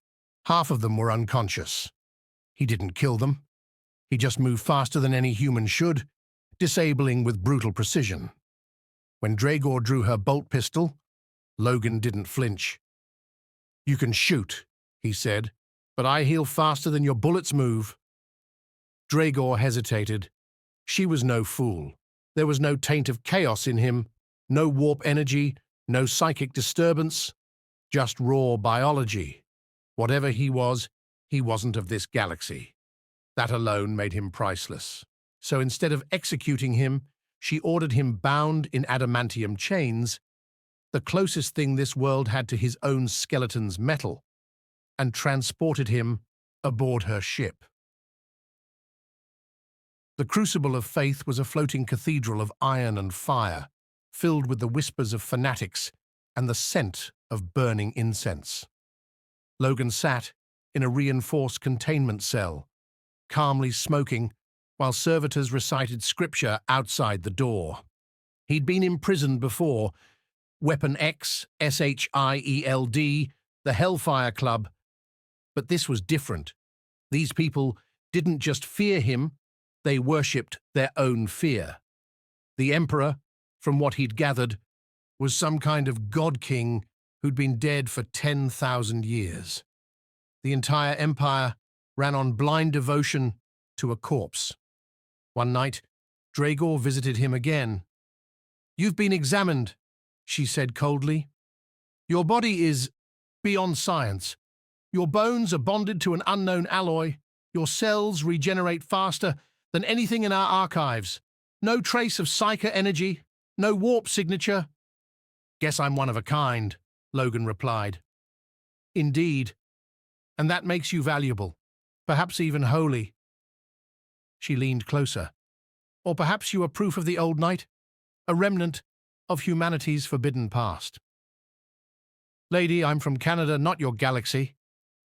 half of them were unconscious. He didn't kill them. He just moved faster than any human should, disabling with brutal precision. When Dragor drew her bolt pistol, Logan didn't flinch. "You can shoot," he said, "but I heal faster than your bullets move." Dragor hesitated. She was no fool. There was no taint of chaos in him, no warp energy, no psychic disturbance, just raw biology. Whatever he wasn't of this galaxy. That alone made him priceless. So instead of executing him, she ordered him bound in adamantium chains, the closest thing this world had to his own skeleton's metal, and transported him aboard her ship. The crucible of faith was a floating cathedral of iron and fire, filled with the whispers of fanatics and the scent of burning incense. Logan sat in a reinforced containment cell, calmly smoking, while servitors recited scripture outside the door. He'd been imprisoned before, Weapon X, SHIELD, the Hellfire Club, but this was different. These people didn't just fear him, they worshipped their own fear. The Emperor, from what he'd gathered, was some kind of god-king who'd been dead for 10,000 years. The entire empire ran on blind devotion to a corpse. One night, Dragor visited him again. "You've been examined," she said coldly. "Your body is beyond science. Your bones are bonded to an unknown alloy. Your cells regenerate faster than anything in our archives. No trace of psycho energy, no warp signature." "Guess I'm one of a kind," Logan replied. "Indeed. And that makes you valuable, perhaps even holy." She leaned closer. "Or perhaps you are proof of the old night, a remnant of humanity's forbidden past." "Lady, I'm from Canada, not your galaxy,"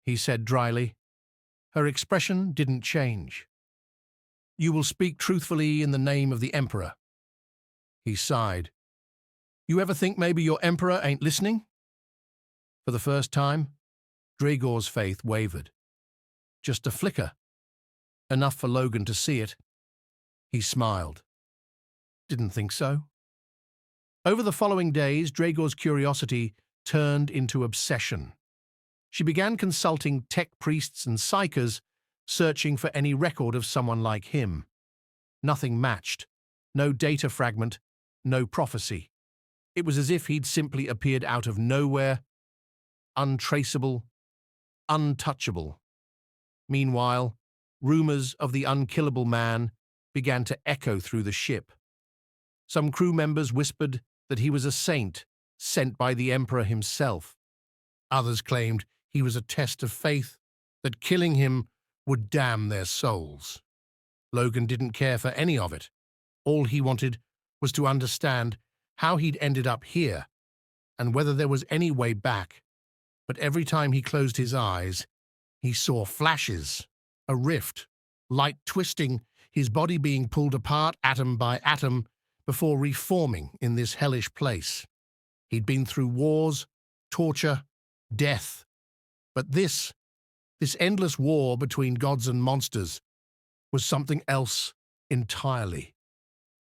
he said dryly. Her expression didn't change. "You will speak truthfully in the name of the Emperor." He sighed. "You ever think maybe your Emperor ain't listening?" For the first time, Dragor's faith wavered. Just a flicker, enough for Logan to see it. He smiled. "Didn't think so." Over the following days, Dragor's curiosity turned into obsession. She began consulting tech priests and psychers, searching for any record of someone like him. Nothing matched. No data fragment, no prophecy. It was as if he'd simply appeared out of nowhere, untraceable, untouchable. Meanwhile, rumors of the unkillable man began to echo through the ship. Some crew members whispered that he was a saint sent by the Emperor himself. Others claimed he was a test of faith, that killing him would damn their souls. Logan didn't care for any of it. All he wanted was to understand how he'd ended up here and whether there was any way back. But every time he closed his eyes, he saw flashes, a rift, light twisting, his body being pulled apart atom by atom before reforming in this hellish place. He'd been through wars, torture, death. But this endless war between gods and monsters was something else entirely.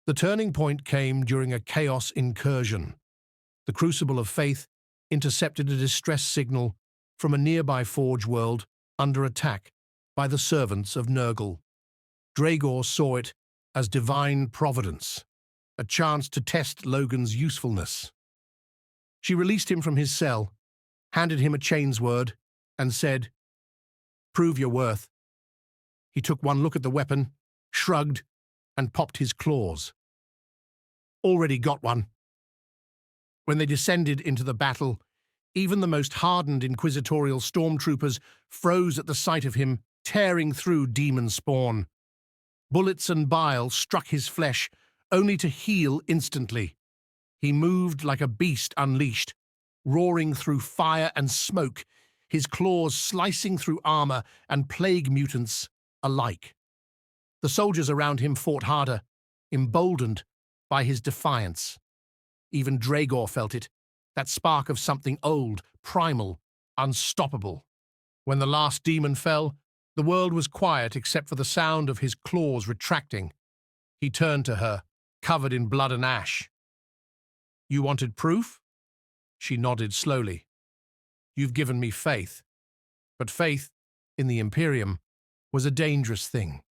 The turning point came during a chaos incursion. The Crucible of Faith intercepted a distress signal from a nearby forge world under attack by the servants of Nurgle. Dragor saw it as divine providence, a chance to test Logan's usefulness. She released him from his cell, handed him a chainsword, and said, "Prove your worth." He took one look at the weapon, shrugged, and popped his claws. "Already got one." When they descended into the battle, even the most hardened inquisitorial stormtroopers froze at the sight of him tearing through demon spawn. Bullets and bile struck his flesh, only to heal instantly. He moved like a beast unleashed, roaring through fire and smoke, his claws slicing through armor and plague mutants alike. The soldiers around him fought harder, emboldened by his defiance. Even Dragor felt it, that spark of something old, primal, unstoppable. When the last demon fell, the world was quiet except for the sound of his claws retracting. He turned to her, covered in blood and ash. You wanted proof? She nodded slowly. You've given me faith. But faith, in the Imperium, was a dangerous thing,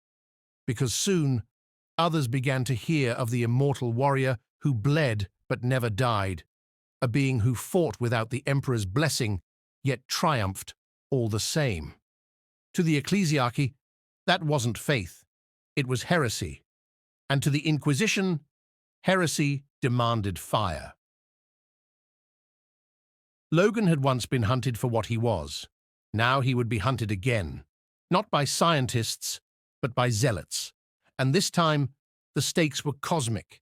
because soon others began to hear of the immortal warrior who bled but never died, a being who fought without the Emperor's blessing, yet triumphed all the same. To the ecclesiarchy, that wasn't faith, it was heresy. And to the Inquisition, heresy demanded fire. Logan had once been hunted for what he was. Now he would be hunted again, not by scientists, but by zealots. And this time, the stakes were cosmic.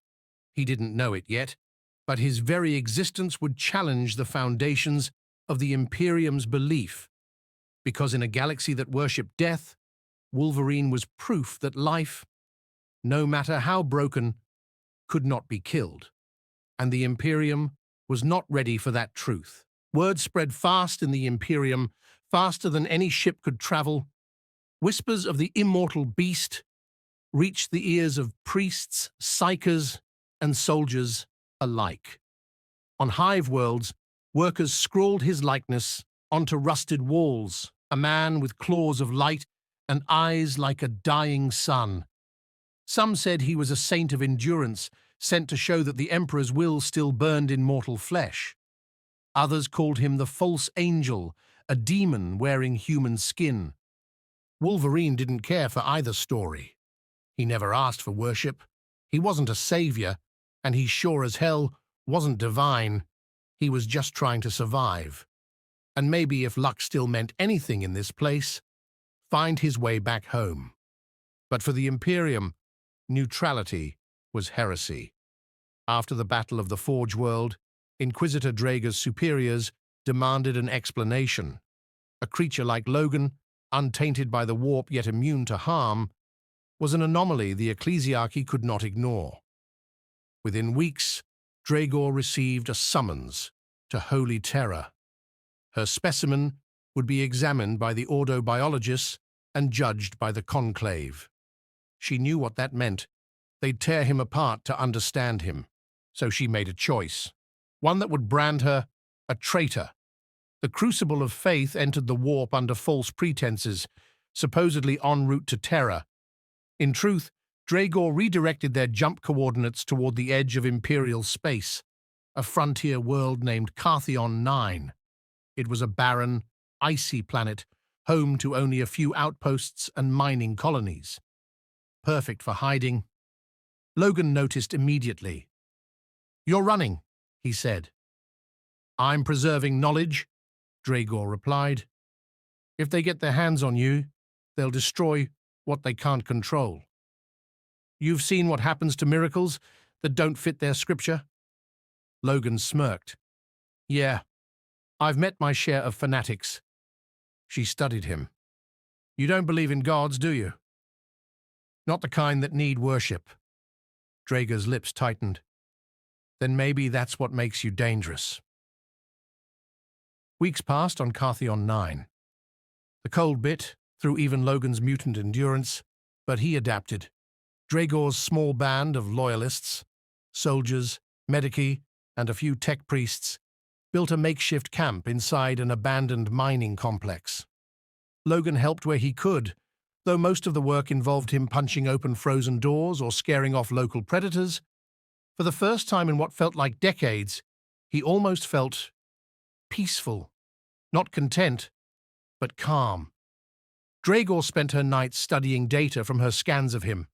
He didn't know it yet, but his very existence would challenge the foundations of the Imperium's belief. Because in a galaxy that worshipped death, Wolverine was proof that life, no matter how broken, could not be killed. And the Imperium was not ready for that truth. Word spread fast in the Imperium, faster than any ship could travel. Whispers of the immortal beast reached the ears of priests, psychers, and soldiers alike. On hive worlds, workers scrawled his likeness onto rusted walls, a man with claws of light and eyes like a dying sun. Some said he was a saint of endurance, sent to show that the Emperor's will still burned in mortal flesh. Others called him the false angel, a demon wearing human skin. Wolverine didn't care for either story. He never asked for worship. He wasn't a savior, and he sure as hell wasn't divine. He was just trying to survive. And maybe if luck still meant anything in this place, find his way back home. But for the Imperium, neutrality was heresy. After the Battle of the Forge World, Inquisitor Draeger's superiors demanded an explanation. A creature like Logan, untainted by the warp yet immune to harm, was an anomaly the ecclesiarchy could not ignore. Within weeks, Draegor received a summons to Holy Terror. Her specimen would be examined by the Ordo biologists and judged by the Conclave. She knew what that meant. They'd tear him apart to understand him. So she made a choice, one that would brand her a traitor. The crucible of faith entered the warp under false pretenses, supposedly en route to Terra. In truth, Draegor redirected their jump coordinates toward the edge of Imperial space, a frontier world named Carthion 9. It was a barren, icy planet, home to only a few outposts and mining colonies. Perfect for hiding. Logan noticed immediately. "You're running," he said. "I'm preserving knowledge," Draegor replied. "If they get their hands on you, they'll destroy what they can't control. You've seen what happens to miracles that don't fit their scripture?" Logan smirked. "Yeah, I've met my share of fanatics." She studied him. "You don't believe in gods, do you?" "Not the kind that need worship." Draeger's lips tightened. "Then maybe that's what makes you dangerous." Weeks passed on Carthion 9. The cold bit through even Logan's mutant endurance, but he adapted. Draegor's small band of loyalists, soldiers, medici, and a few tech priests built a makeshift camp inside an abandoned mining complex. Logan helped where he could, though most of the work involved him punching open frozen doors or scaring off local predators. For the first time in what felt like decades, he almost felt peaceful, not content, but calm. Draegor spent her nights studying data from her scans of him.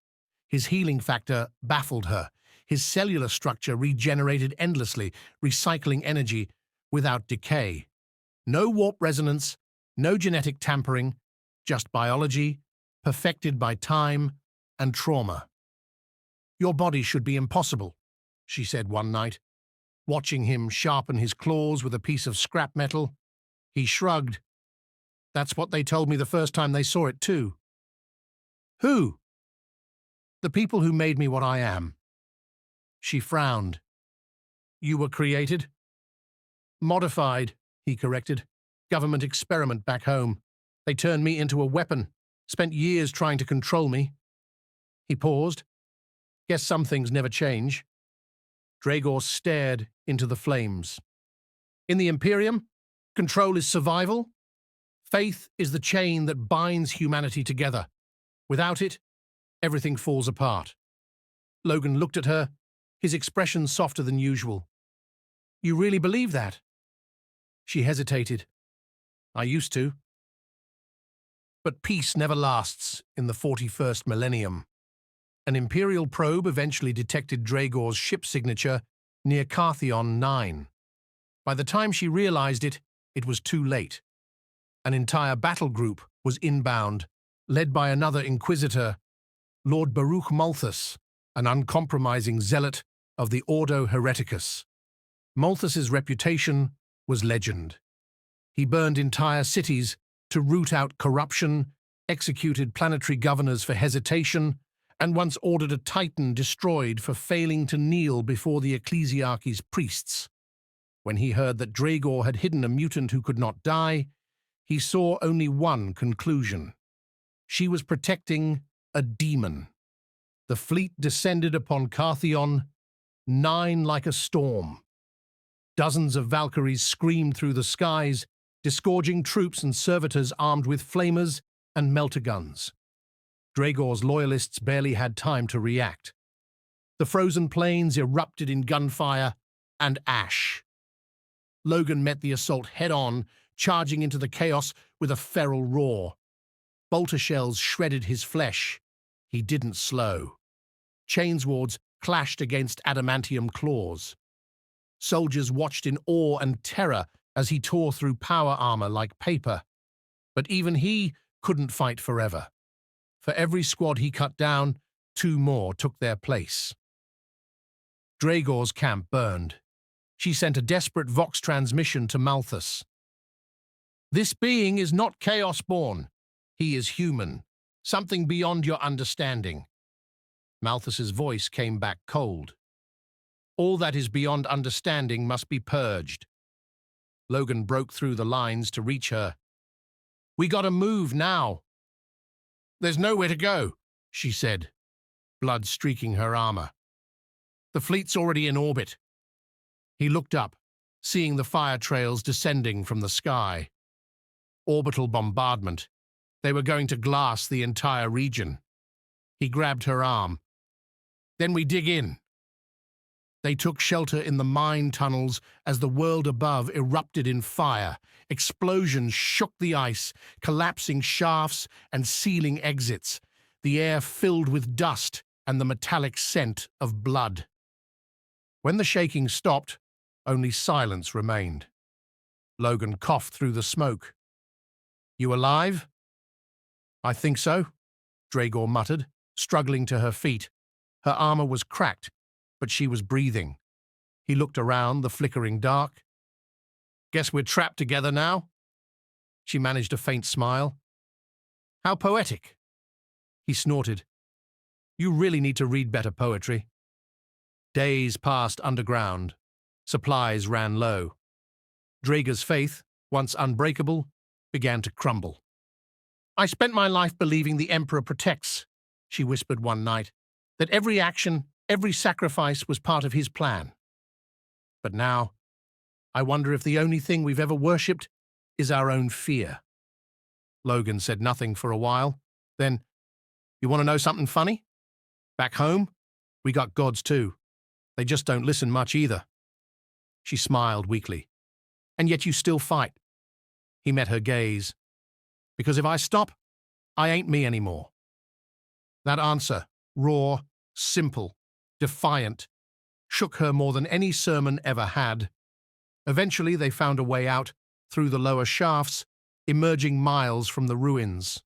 His healing factor baffled her. His cellular structure regenerated endlessly, recycling energy without decay. No warp resonance, no genetic tampering, just biology, perfected by time and trauma. "Your body should be impossible," she said one night, watching him sharpen his claws with a piece of scrap metal. He shrugged. "That's what they told me the first time they saw it too." "Who?" "The people who made me what I am." She frowned. "You were created?" "Modified," he corrected. "Government experiment back home. They turned me into a weapon, spent years trying to control me." He paused. "Guess some things never change." Dragor stared into the flames. In the Imperium, control is survival. Faith is the chain that binds humanity together. Without it, everything falls apart. Logan looked at her, his expression softer than usual. You really believe that? She hesitated. I used to. But peace never lasts in the 41st millennium. An Imperial probe eventually detected Dragor's ship signature near Carthion 9. By the time she realized it, it was too late. An entire battle group was inbound, led by another Inquisitor, Lord Baruch Malthus, an uncompromising zealot of the Ordo Hereticus. Malthus's reputation was legend. He burned entire cities to root out corruption, executed planetary governors for hesitation, and once ordered a Titan destroyed for failing to kneel before the ecclesiarchy's priests. When he heard that Dragor had hidden a mutant who could not die, he saw only one conclusion. She was protecting a demon. The fleet descended upon Carthion, 9 like a storm. Dozens of Valkyries screamed through the skies, disgorging troops and servitors armed with flamers and melter guns. Dragor's loyalists barely had time to react. The frozen plains erupted in gunfire and ash. Logan met the assault head-on, charging into the chaos with a feral roar. Bolter shells shredded his flesh. He didn't slow. Chainswords clashed against adamantium claws. Soldiers watched in awe and terror as he tore through power armor like paper. But even he couldn't fight forever. For every squad he cut down, 2 more took their place. Dragor's camp burned. She sent a desperate Vox transmission to Malthus. This being is not chaos-born. He is human, something beyond your understanding. Malthus's voice came back cold. All that is beyond understanding must be purged. Logan broke through the lines to reach her. We gotta move now. There's nowhere to go, she said, blood streaking her armor. The fleet's already in orbit. He looked up, seeing the fire trails descending from the sky. Orbital bombardment. They were going to glass the entire region. He grabbed her arm. Then we dig in. They took shelter in the mine tunnels as the world above erupted in fire. Explosions shook the ice, collapsing shafts and sealing exits. The air filled with dust and the metallic scent of blood. When the shaking stopped, only silence remained. Logan coughed through the smoke. You alive? I think so, Dragor muttered, struggling to her feet. Her armor was cracked, but she was breathing. He looked around the flickering dark. Guess we're trapped together now? She managed a faint smile. How poetic. He snorted. You really need to read better poetry. Days passed underground. Supplies ran low. Dragor's faith, once unbreakable, began to crumble. I spent my life believing the Emperor protects, she whispered one night, that every action, every sacrifice was part of his plan. But now, I wonder if the only thing we've ever worshipped is our own fear. Logan said nothing for a while. Then, you want to know something funny? Back home, we got gods too. They just don't listen much either. She smiled weakly. And yet you still fight. He met her gaze. Because if I stop, I ain't me anymore. That answer, raw, simple, defiant, shook her more than any sermon ever had. Eventually they found a way out through the lower shafts, emerging miles from the ruins.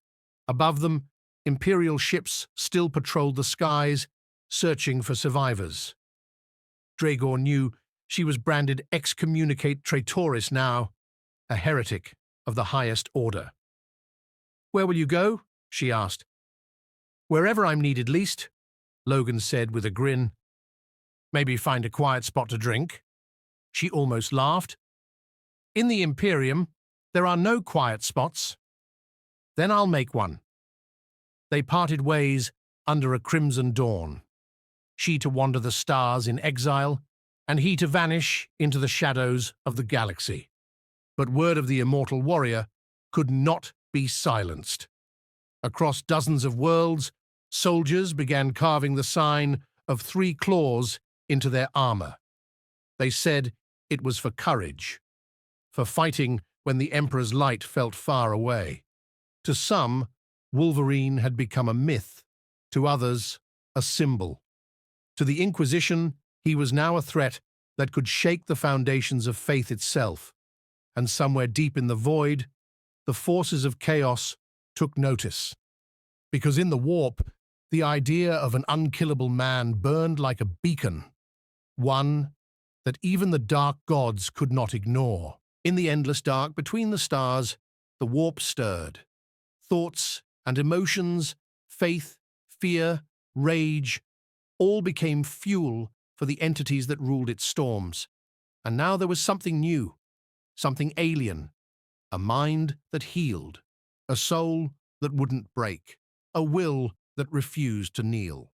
Above them, Imperial ships still patrolled the skies, searching for survivors. Dragor knew she was branded excommunicate traitoris now, a heretic of the highest order. Where will you go? She asked. Wherever I'm needed least, Logan said with a grin. Maybe find a quiet spot to drink? She almost laughed. In the Imperium, there are no quiet spots. Then I'll make one. They parted ways under a crimson dawn. She to wander the stars in exile, and he to vanish into the shadows of the galaxy. But word of the immortal warrior could not be silenced. Across dozens of worlds, soldiers began carving the sign of 3 claws into their armor. They said it was for courage, for fighting when the Emperor's light felt far away. To some, Wolverine had become a myth, to others, a symbol. To the Inquisition, he was now a threat that could shake the foundations of faith itself, and somewhere deep in the void, the forces of chaos took notice. Because in the warp, the idea of an unkillable man burned like a beacon, one that even the dark gods could not ignore. In the endless dark between the stars, the warp stirred. Thoughts and emotions, faith, fear, rage, all became fuel for the entities that ruled its storms. And now there was something new, something alien, a mind that healed, a soul that wouldn't break, a will that refused to kneel.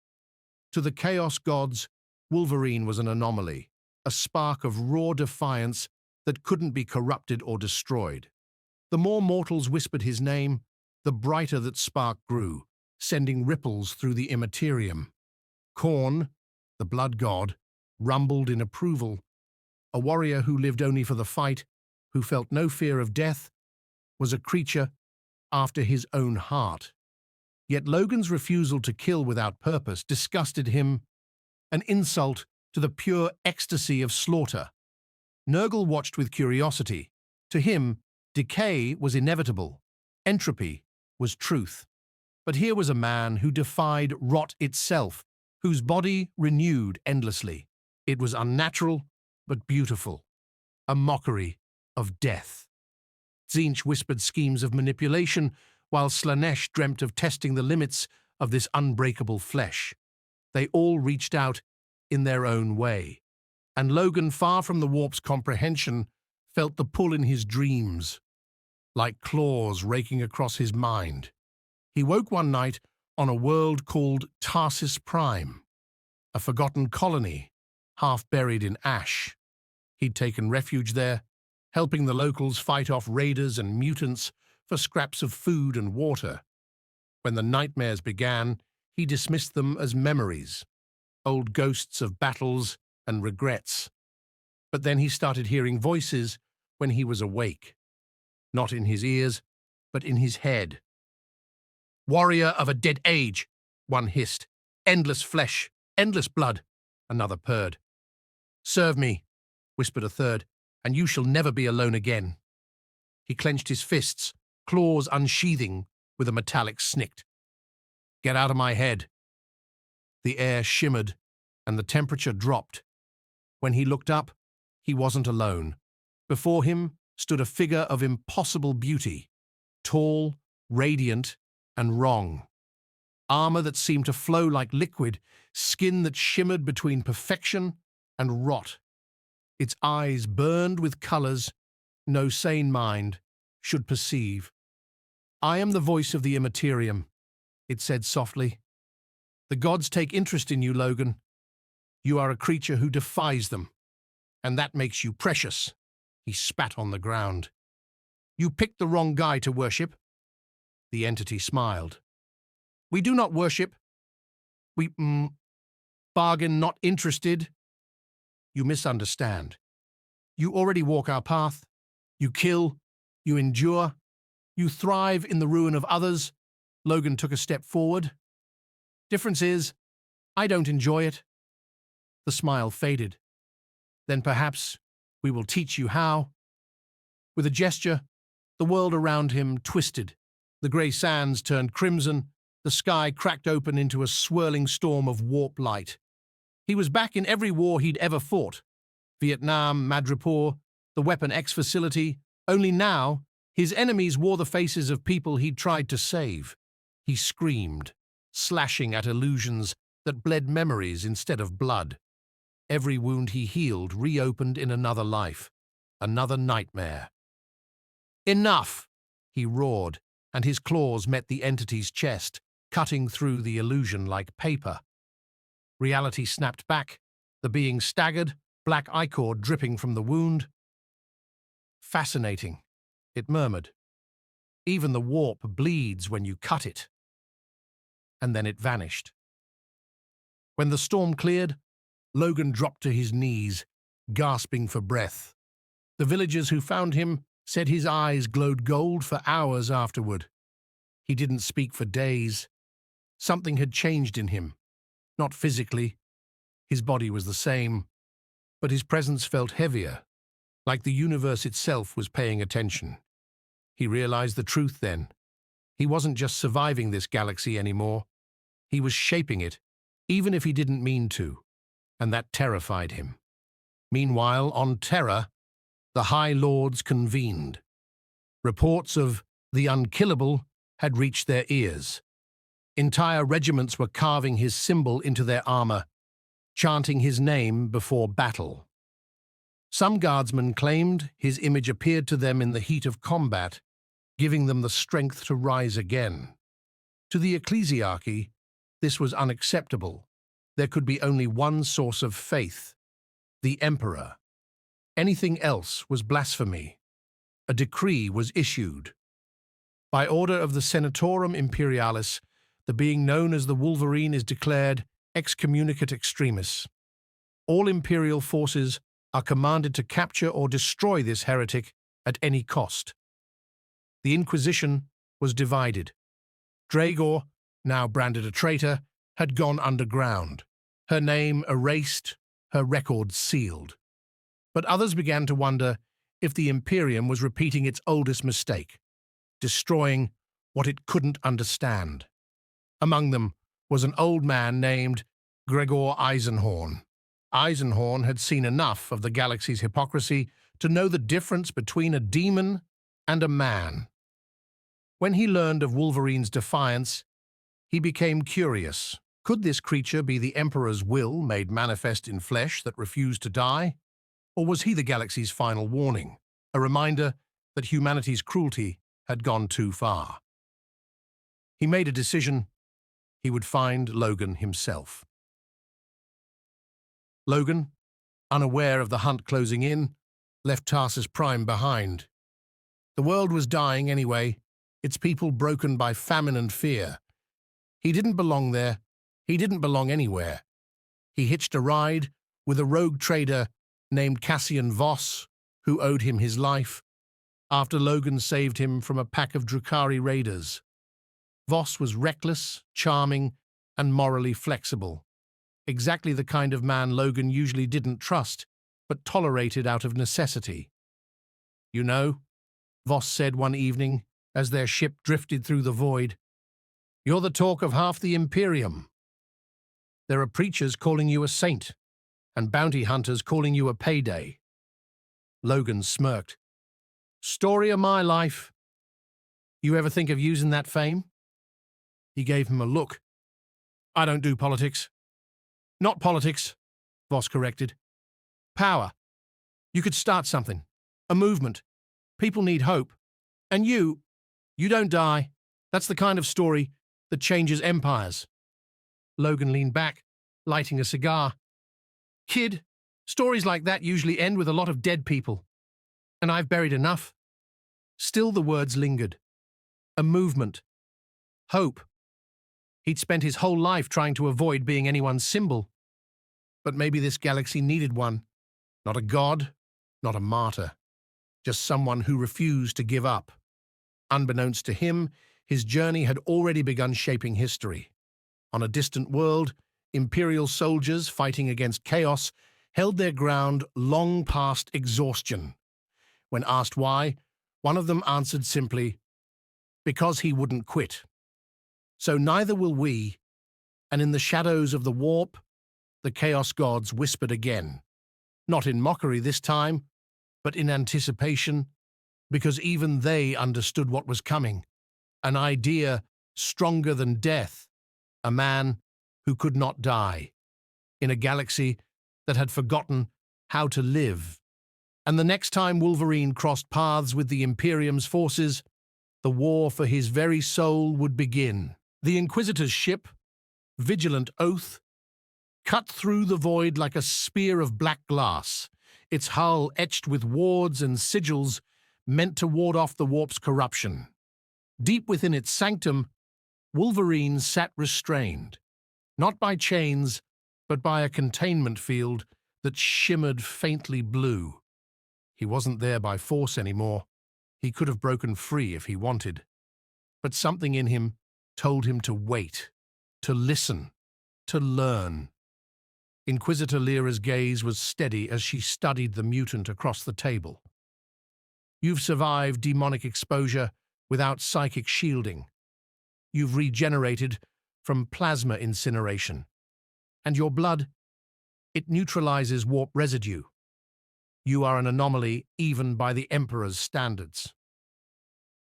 To the chaos gods, Wolverine was an anomaly, a spark of raw defiance that couldn't be corrupted or destroyed. The more mortals whispered his name, the brighter that spark grew, sending ripples through the Imperium. Khorne, the blood god, rumbled in approval. A warrior who lived only for the fight, who felt no fear of death, was a creature after his own heart. Yet Logan's refusal to kill without purpose disgusted him, an insult to the pure ecstasy of slaughter. Nurgle watched with curiosity. To him, decay was inevitable. Entropy was truth. But here was a man who defied rot itself, whose body renewed endlessly. It was unnatural, but beautiful. A mockery of death. Tzeentch whispered schemes of manipulation, while Slaanesh dreamt of testing the limits of this unbreakable flesh. They all reached out in their own way. And Logan, far from the warp's comprehension, felt the pull in his dreams, like claws raking across his mind. He woke one night on a world called Tarsis Prime, a forgotten colony, half buried in ash. He'd taken refuge there, helping the locals fight off raiders and mutants for scraps of food and water. When the nightmares began, he dismissed them as memories, old ghosts of battles and regrets. But then he started hearing voices when he was awake. Not in his ears, but in his head. "Warrior of a dead age," one hissed. "Endless flesh, endless blood," another purred. "Serve me," whispered a third, "and you shall never be alone again." He clenched his fists, claws unsheathing with a metallic snick. "Get out of my head." The air shimmered, and the temperature dropped. When he looked up, he wasn't alone. Before him stood a figure of impossible beauty, tall, radiant, and wrong. Armor that seemed to flow like liquid, skin that shimmered between perfection and rot. Its eyes burned with colors no sane mind should perceive. "I am the voice of the Imperium," it said softly. "The gods take interest in you, Logan. You are a creature who defies them, and that makes you precious." He spat on the ground. "You picked the wrong guy to worship." The entity smiled. "We do not worship. We, bargain, not interested." "You misunderstand. You already walk our path. You kill. You endure. You thrive in the ruin of others." Logan took a step forward. "Difference is, I don't enjoy it." The smile faded. "Then perhaps we will teach you how." With a gesture, the world around him twisted. The grey sands turned crimson. The sky cracked open into a swirling storm of warp light. He was back in every war he'd ever fought. Vietnam, Madripoor, the Weapon X facility. Only now, his enemies wore the faces of people he'd tried to save. He screamed, slashing at illusions that bled memories instead of blood. Every wound he healed reopened in another life, another nightmare. "Enough!" he roared, and his claws met the entity's chest, cutting through the illusion like paper. Reality snapped back. The being staggered, black ichor dripping from the wound. Fascinating, it murmured. Even the warp bleeds when you cut it. And then it vanished. When the storm cleared, Logan dropped to his knees, gasping for breath. The villagers who found him said his eyes glowed gold for hours afterward. He didn't speak for days. Something had changed in him. Not physically. His body was the same, but his presence felt heavier, like the universe itself was paying attention. He realized the truth then. He wasn't just surviving this galaxy anymore. He was shaping it, even if he didn't mean to, and that terrified him. Meanwhile, on Terra, the High Lords convened. Reports of the unkillable had reached their ears. Entire regiments were carving his symbol into their armor, chanting his name before battle. Some guardsmen claimed his image appeared to them in the heat of combat, giving them the strength to rise again. To the ecclesiarchy, this was unacceptable. There could be only one source of faith, the Emperor. Anything else was blasphemy. A decree was issued. By order of the Senatorum Imperialis, the being known as the Wolverine is declared excommunicate extremis. All Imperial forces are commanded to capture or destroy this heretic at any cost. The Inquisition was divided. Dragor, now branded a traitor, had gone underground, her name erased, her records sealed. But others began to wonder if the Imperium was repeating its oldest mistake, destroying what it couldn't understand. Among them was an old man named Gregor Eisenhorn. Eisenhorn had seen enough of the galaxy's hypocrisy to know the difference between a demon and a man. When he learned of Wolverine's defiance, he became curious. Could this creature be the Emperor's will made manifest in flesh that refused to die? Or was he the galaxy's final warning, a reminder that humanity's cruelty had gone too far? He made a decision. He would find Logan himself. Logan, unaware of the hunt closing in, left Tarsus Prime behind. The world was dying anyway, its people broken by famine and fear. He didn't belong there. He didn't belong anywhere. He hitched a ride with a rogue trader named Cassian Voss, who owed him his life, after Logan saved him from a pack of Drukhari raiders. Voss was reckless, charming, and morally flexible. Exactly the kind of man Logan usually didn't trust, but tolerated out of necessity. "You know," Voss said one evening as their ship drifted through the void, "you're the talk of half the Imperium. There are preachers calling you a saint, and bounty hunters calling you a payday." Logan smirked. "Story of my life. You ever think of using that fame?" He gave him a look. "I don't do politics." "Not politics," Voss corrected. "Power. You could start something. A movement. People need hope. And you don't die. That's the kind of story that changes empires." Logan leaned back, lighting a cigar. "Kid, stories like that usually end with a lot of dead people. And I've buried enough." Still the words lingered. A movement. Hope. He'd spent his whole life trying to avoid being anyone's symbol. But maybe this galaxy needed one. Not a god, not a martyr. Just someone who refused to give up. Unbeknownst to him, his journey had already begun shaping history. On a distant world, Imperial soldiers fighting against chaos held their ground long past exhaustion. When asked why, one of them answered simply, "Because he wouldn't quit." So neither will we, and in the shadows of the warp, the Chaos Gods whispered again, not in mockery this time, but in anticipation, because even they understood what was coming, an idea stronger than death, a man who could not die, in a galaxy that had forgotten how to live. And the next time Wolverine crossed paths with the Imperium's forces, the war for his very soul would begin. The Inquisitor's ship, Vigilant Oath, cut through the void like a spear of black glass, its hull etched with wards and sigils meant to ward off the warp's corruption. Deep within its sanctum, Wolverine sat restrained, not by chains, but by a containment field that shimmered faintly blue. He wasn't there by force anymore. He could have broken free if he wanted. But something in him told him to wait, to listen, to learn. Inquisitor Lyra's gaze was steady as she studied the mutant across the table. You've survived demonic exposure without psychic shielding. You've regenerated from plasma incineration. And your blood, it neutralizes warp residue. You are an anomaly even by the Emperor's standards.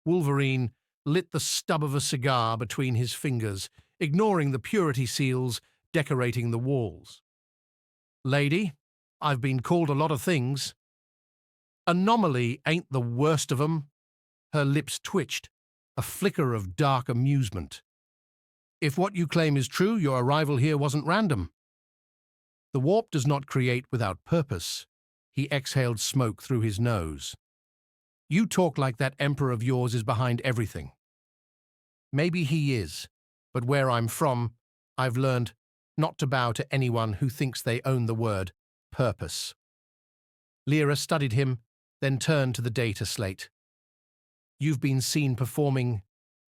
Wolverine lit the stub of a cigar between his fingers, ignoring the purity seals decorating the walls. Lady, I've been called a lot of things. Anomaly ain't the worst of 'em. Her lips twitched, a flicker of dark amusement. If what you claim is true, your arrival here wasn't random. The warp does not create without purpose. He exhaled smoke through his nose. You talk like that emperor of yours is behind everything. Maybe he is, but where I'm from, I've learned not to bow to anyone who thinks they own the word purpose. Lyra studied him, then turned to the data slate. You've been seen performing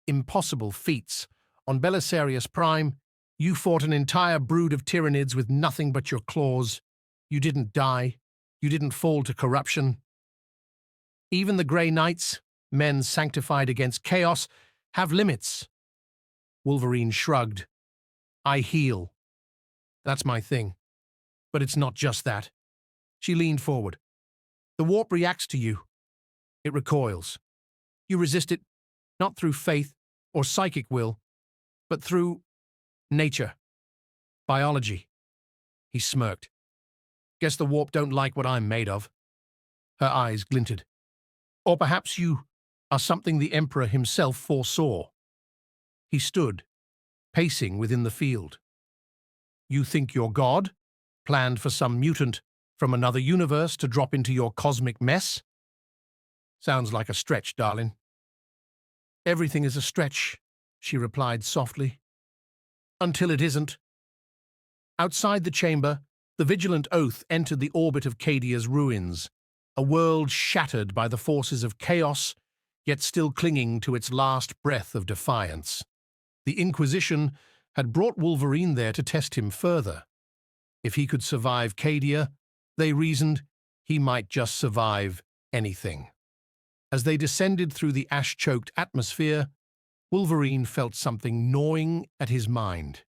impossible feats. On Belisarius Prime, you fought an entire brood of Tyranids with nothing but your claws. You didn't die. You didn't fall to corruption. Even the Grey Knights, men sanctified against chaos, have limits. Wolverine shrugged. I heal. That's my thing. But it's not just that. She leaned forward. The warp reacts to you. It recoils. You resist it, not through faith or psychic will, but through nature, biology. He smirked. Guess the warp don't like what I'm made of. Her eyes glinted. Or perhaps you are something the Emperor himself foresaw. He stood, pacing within the field. You think you're God, planned for some mutant from another universe to drop into your cosmic mess? Sounds like a stretch, darling. Everything is a stretch, she replied softly. Until it isn't. Outside the chamber, the vigilant oath entered the orbit of Cadia's ruins, a world shattered by the forces of chaos, yet still clinging to its last breath of defiance. The Inquisition had brought Wolverine there to test him further. If he could survive Cadia, they reasoned he might just survive anything. As they descended through the ash-choked atmosphere, Wolverine felt something gnawing at his mind.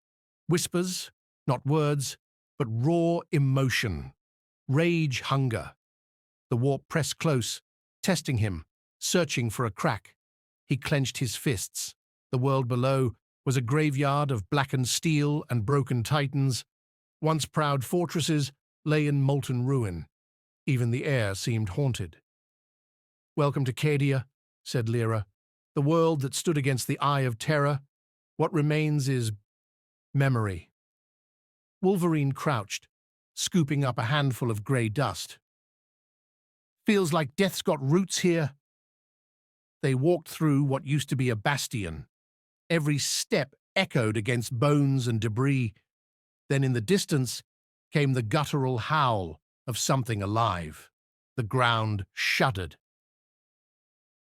Whispers, not words, but raw emotion. Rage, hunger. The warp pressed close, testing him, searching for a crack. He clenched his fists. The world below was a graveyard of blackened steel and broken titans. Once proud fortresses lay in molten ruin. Even the air seemed haunted. Welcome to Cadia, said Lyra. The world that stood against the eye of terror. What remains is memory. Wolverine crouched, scooping up a handful of grey dust. Feels like death's got roots here. They walked through what used to be a bastion. Every step echoed against bones and debris. Then in the distance came the guttural howl of something alive. The ground shuddered.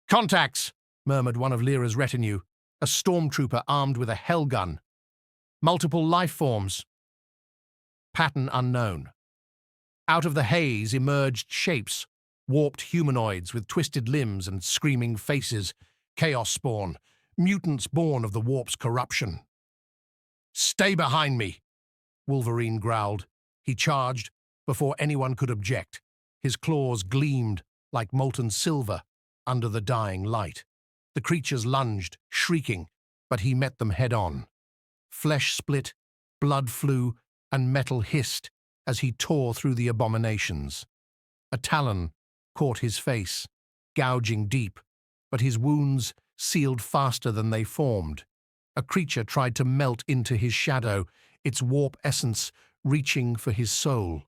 Contacts, murmured one of Lyra's retinue, a stormtrooper armed with a hell gun. Multiple life forms. Pattern unknown. Out of the haze emerged shapes, warped humanoids with twisted limbs and screaming faces, chaos spawn, mutants born of the warp's corruption. Stay behind me, Wolverine growled. He charged before anyone could object. His claws gleamed like molten silver under the dying light. The creatures lunged, shrieking, but he met them head-on. Flesh split, blood flew, and metal hissed as he tore through the abominations. A talon caught his face, gouging deep, but his wounds sealed faster than they formed. A creature tried to melt into his shadow, its warp essence reaching for his soul,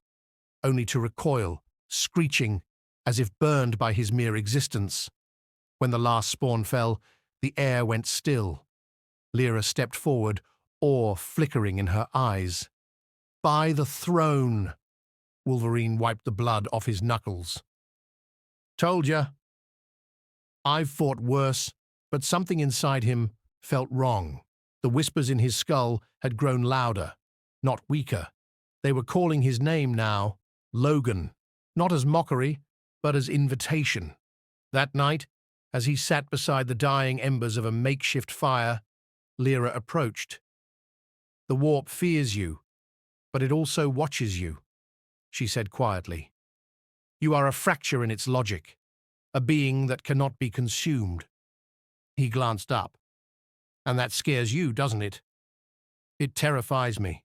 only to recoil, screeching, as if burned by his mere existence. When the last spawn fell, the air went still. Lyra stepped forward, awe flickering in her eyes. "By the throne!" Wolverine wiped the blood off his knuckles. "Told ya." I've fought worse, but something inside him felt wrong. The whispers in his skull had grown louder, not weaker. They were calling his name now, Logan, not as mockery, but as invitation. That night, as he sat beside the dying embers of a makeshift fire, Lyra approached. "The warp fears you, but it also watches you," she said quietly. "You are a fracture in its logic, a being that cannot be consumed." He glanced up. "And that scares you, doesn't it?" "It terrifies me."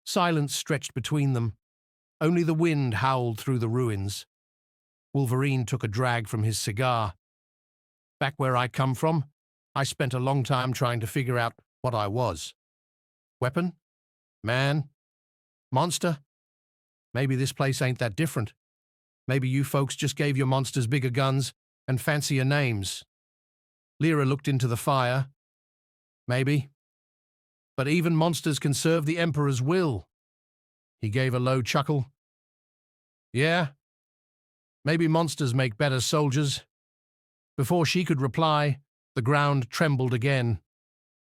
Silence stretched between them. Only the wind howled through the ruins. Wolverine took a drag from his cigar. "Back where I come from, I spent a long time trying to figure out what I was. Weapon? Man? Monster? Maybe this place ain't that different. Maybe you folks just gave your monsters bigger guns and fancier names." Lyra looked into the fire. "Maybe. But even monsters can serve the Emperor's will." He gave a low chuckle. "Yeah, maybe monsters make better soldiers." Before she could reply, the ground trembled again.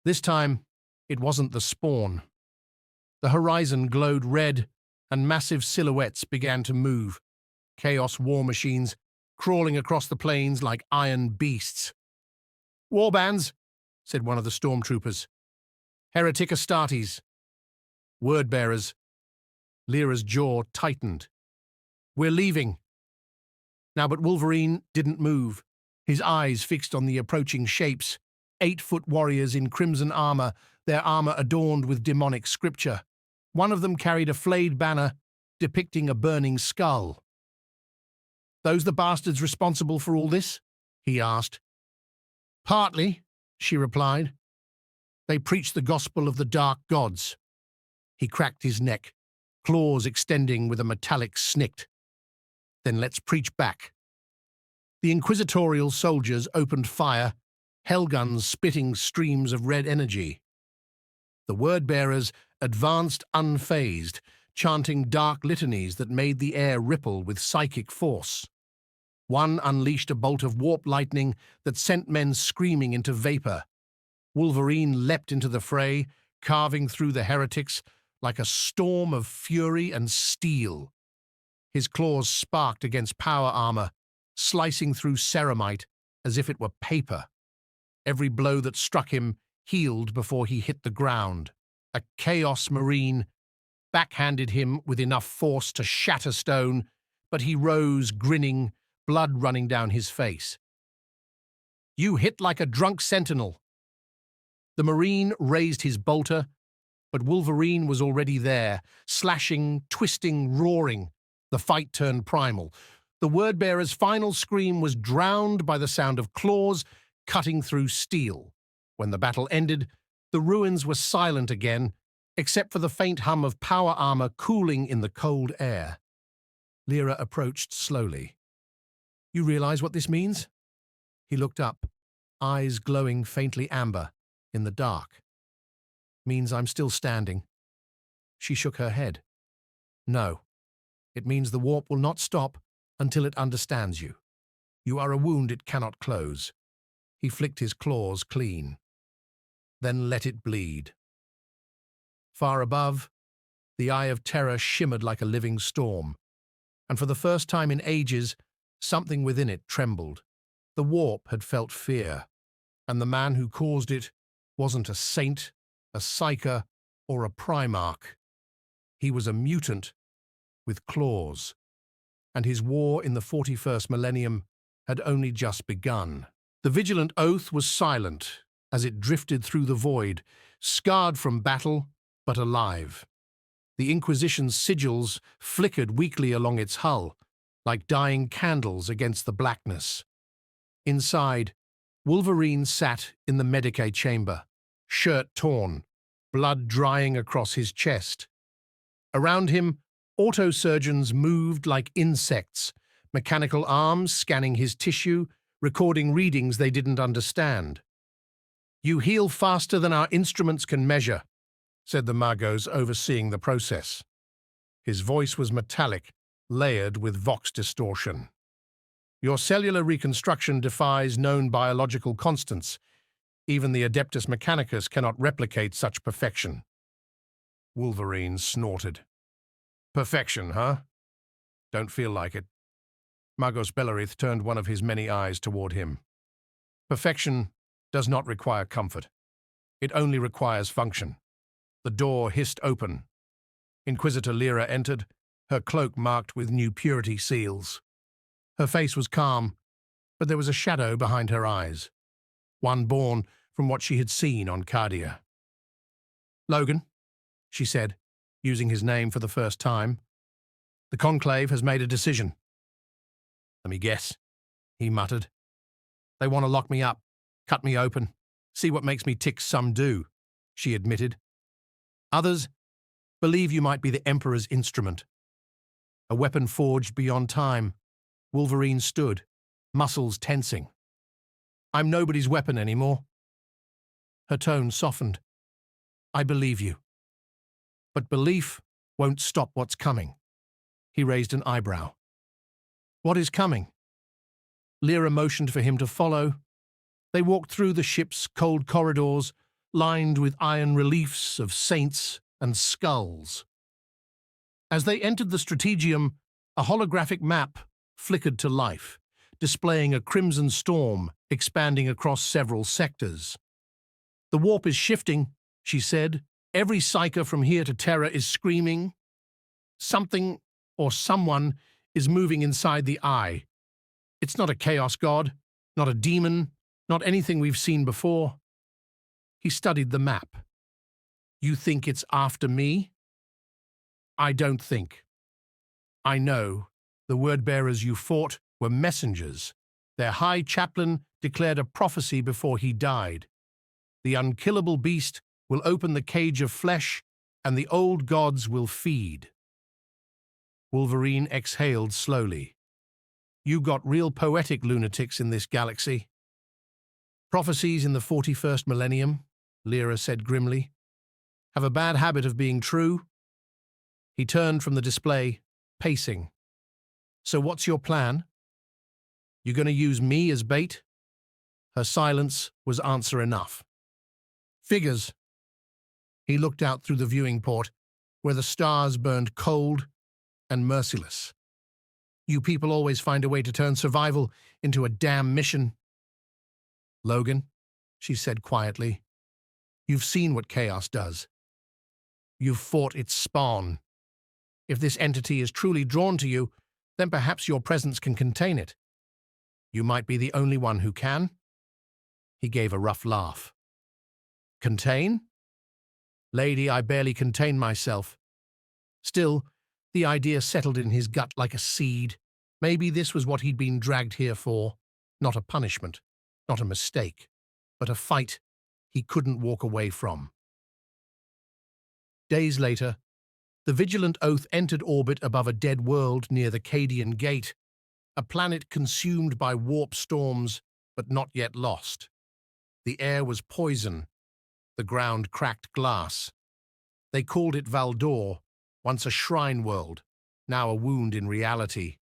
This time, it wasn't the spawn. The horizon glowed red, and massive silhouettes began to move. Chaos war machines crawling across the plains like iron beasts. "Warbands," said one of the stormtroopers. "Heretic Astartes." "Word-bearers." Lyra's jaw tightened. "We're leaving." Now, but Wolverine didn't move, his eyes fixed on the approaching shapes, 8-foot warriors in crimson armor, their armor adorned with demonic scripture. One of them carried a flayed banner depicting a burning skull. "Those the bastards responsible for all this?" he asked. "Partly," she replied. "They preach the gospel of the dark gods." He cracked his neck, claws extending with a metallic snick. "Then let's preach back." The inquisitorial soldiers opened fire, hellguns spitting streams of red energy. The word-bearers advanced unfazed, chanting dark litanies that made the air ripple with psychic force. One unleashed a bolt of warp lightning that sent men screaming into vapor. Wolverine leapt into the fray, carving through the heretics like a storm of fury and steel. His claws sparked against power armor, slicing through ceramite as if it were paper. Every blow that struck him healed before he hit the ground. A Chaos Marine backhanded him with enough force to shatter stone, but he rose, grinning, blood running down his face. "You hit like a drunk sentinel." The Marine raised his bolter, but Wolverine was already there, slashing, twisting, roaring. The fight turned primal. The word-bearer's final scream was drowned by the sound of claws cutting through steel. When the battle ended, the ruins were silent again, except for the faint hum of power armor cooling in the cold air. Lyra approached slowly. "You realize what this means?" He looked up, eyes glowing faintly amber in the dark. "Means I'm still standing." She shook her head. "No. It means the warp will not stop until it understands you. You are a wound it cannot close." He flicked his claws clean. "Then let it bleed." Far above, the Eye of Terror shimmered like a living storm, and for the first time in ages, something within it trembled. The warp had felt fear, and the man who caused it wasn't a saint, a psyker, or a primarch. He was a mutant with claws, and his war in the 41st millennium had only just begun. The vigilant oath was silent as it drifted through the void, scarred from battle, but alive. The Inquisition's sigils flickered weakly along its hull, like dying candles against the blackness. Inside, Wolverine sat in the Medicae chamber, shirt torn, blood drying across his chest. Around him, autosurgeons moved like insects, mechanical arms scanning his tissue, recording readings they didn't understand. "You heal faster than our instruments can measure," said the Magos overseeing the process. His voice was metallic, layered with vox distortion. "Your cellular reconstruction defies known biological constants. Even the Adeptus Mechanicus cannot replicate such perfection." Wolverine snorted. "Perfection, huh? Don't feel like it." Magos Bellerith turned one of his many eyes toward him. "Perfection does not require comfort. It only requires function." The door hissed open. Inquisitor Lyra entered, her cloak marked with new purity seals. Her face was calm, but there was a shadow behind her eyes, one born from what she had seen on Cardia. "Logan," she said, using his name for the first time, "the Conclave has made a decision." "Let me guess," he muttered. "They want to lock me up, cut me open, see what makes me tick. Some do," she admitted. "Others believe you might be the Emperor's instrument." A weapon forged beyond time, Wolverine stood, muscles tensing. "I'm nobody's weapon anymore." Her tone softened. "I believe you. But belief won't stop what's coming." He raised an eyebrow. "What is coming?" Lyra motioned for him to follow. They walked through the ship's cold corridors, lined with iron reliefs of saints and skulls. As they entered the Strategium, a holographic map flickered to life, displaying a crimson storm expanding across several sectors. "The warp is shifting," she said. "Every psyker from here to Terra is screaming. Something or someone is moving inside the eye. It's not a chaos god, not a demon, not anything we've seen before." He studied the map. "You think it's after me?" "I don't think. I know. The word-bearers you fought were messengers. Their high chaplain declared a prophecy before he died. The unkillable beast will open the cage of flesh, and the old gods will feed." Wolverine exhaled slowly. "You got real poetic lunatics in this galaxy." "Prophecies in the 41st millennium," Lyra said grimly, "have a bad habit of being true." He turned from the display, pacing. "So what's your plan? You going to use me as bait?" Her silence was answer enough. "Figures." He looked out through the viewing port, where the stars burned cold and merciless. "You people always find a way to turn survival into a damn mission." "Logan," she said quietly, "you've seen what chaos does. You've fought its spawn. If this entity is truly drawn to you, then perhaps your presence can contain it. You might be the only one who can." He gave a rough laugh. "Contain? Lady, I barely contain myself." Still, the idea settled in his gut like a seed. Maybe this was what he'd been dragged here for. Not a punishment, not a mistake, but a fight he couldn't walk away from. Days later, the Vigilant Oath entered orbit above a dead world near the Cadian Gate, a planet consumed by warp storms, but not yet lost. The air was poison, the ground cracked glass. They called it Valdor, once a shrine world, now a wound in reality.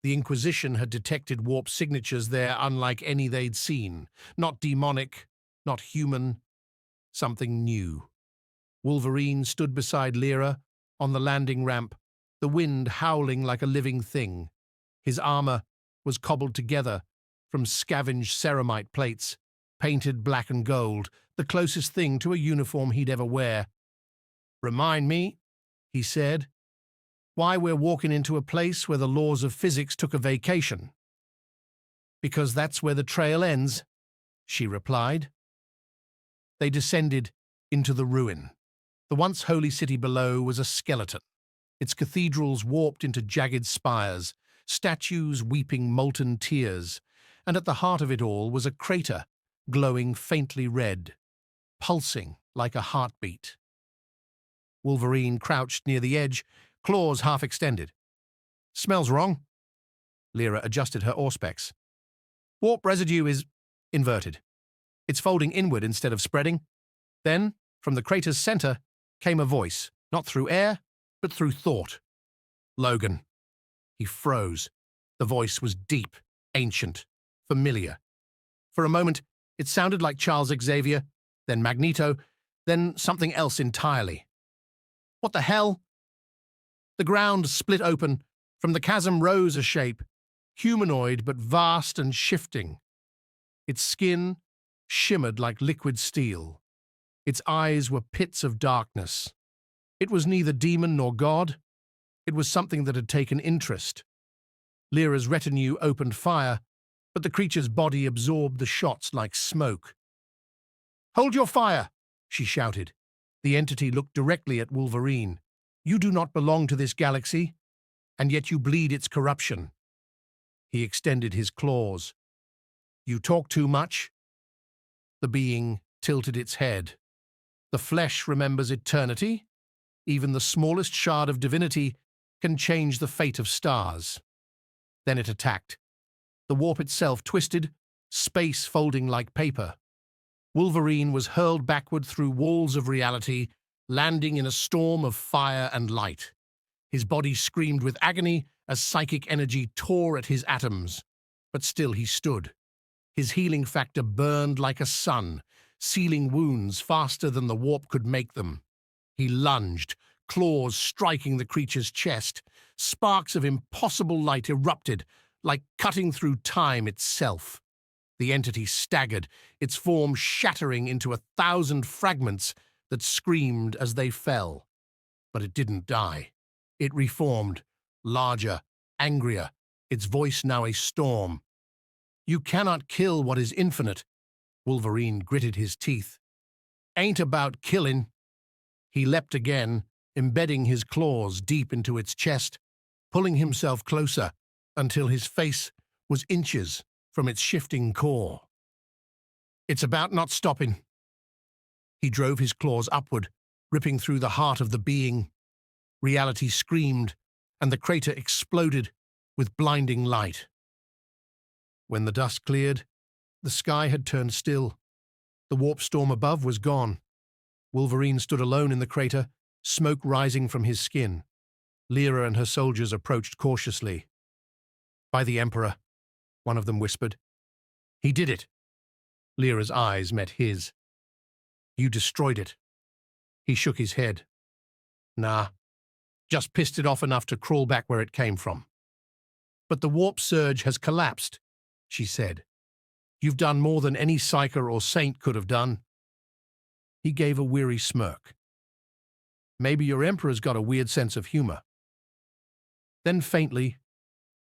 The Inquisition had detected warp signatures there unlike any they'd seen. Not demonic, not human, something new. Wolverine stood beside Lyra on the landing ramp, the wind howling like a living thing. His armor was cobbled together from scavenged ceramite plates, painted black and gold, the closest thing to a uniform he'd ever wear. "Remind me," he said, "why we're walking into a place where the laws of physics took a vacation." "Because that's where the trail ends," she replied. They descended into the ruin. The once holy city below was a skeleton, its cathedrals warped into jagged spires, statues weeping molten tears, and at the heart of it all was a crater glowing faintly red, pulsing like a heartbeat. Wolverine crouched near the edge, claws half extended. "Smells wrong." Lyra adjusted her auspex. "Warp residue is inverted. It's folding inward instead of spreading." Then, from the crater's center, came a voice, not through air, but through thought. "Logan." He froze. The voice was deep, ancient, familiar. For a moment, it sounded like Charles Xavier, then Magneto, then something else entirely. "What the hell?" The ground split open. From the chasm rose a shape, humanoid but vast and shifting. Its skin shimmered like liquid steel. Its eyes were pits of darkness. It was neither demon nor god. It was something that had taken interest. Lyra's retinue opened fire, but the creature's body absorbed the shots like smoke. "Hold your fire!" she shouted. The entity looked directly at Wolverine. "You do not belong to this galaxy, and yet you bleed its corruption." He extended his claws. "You talk too much?" The being tilted its head. "The flesh remembers eternity. Even the smallest shard of divinity can change the fate of stars." Then it attacked. The warp itself twisted, space folding like paper. Wolverine was hurled backward through walls of reality, landing in a storm of fire and light. His body screamed with agony as psychic energy tore at his atoms. But still he stood. His healing factor burned like a sun, sealing wounds faster than the warp could make them. He lunged, claws striking the creature's chest. Sparks of impossible light erupted, like cutting through time itself. The entity staggered, its form shattering into 1,000 fragments that screamed as they fell. But it didn't die. It reformed, larger, angrier, its voice now a storm. "You cannot kill what is infinite." Wolverine gritted his teeth. "Ain't about killing." He leapt again, embedding his claws deep into its chest, pulling himself closer until his face was inches from its shifting core. "It's about not stopping." He drove his claws upward, ripping through the heart of the being. Reality screamed, and the crater exploded with blinding light. When the dust cleared, the sky had turned still. The warp storm above was gone. Wolverine stood alone in the crater, smoke rising from his skin. Lyra and her soldiers approached cautiously. "By the Emperor," one of them whispered. "He did it." Lyra's eyes met his. "You destroyed it." He shook his head. "Nah, just pissed it off enough to crawl back where it came from." "But the warp surge has collapsed," she said. "You've done more than any psyker or saint could have done." He gave a weary smirk. "Maybe your Emperor's got a weird sense of humor." Then faintly,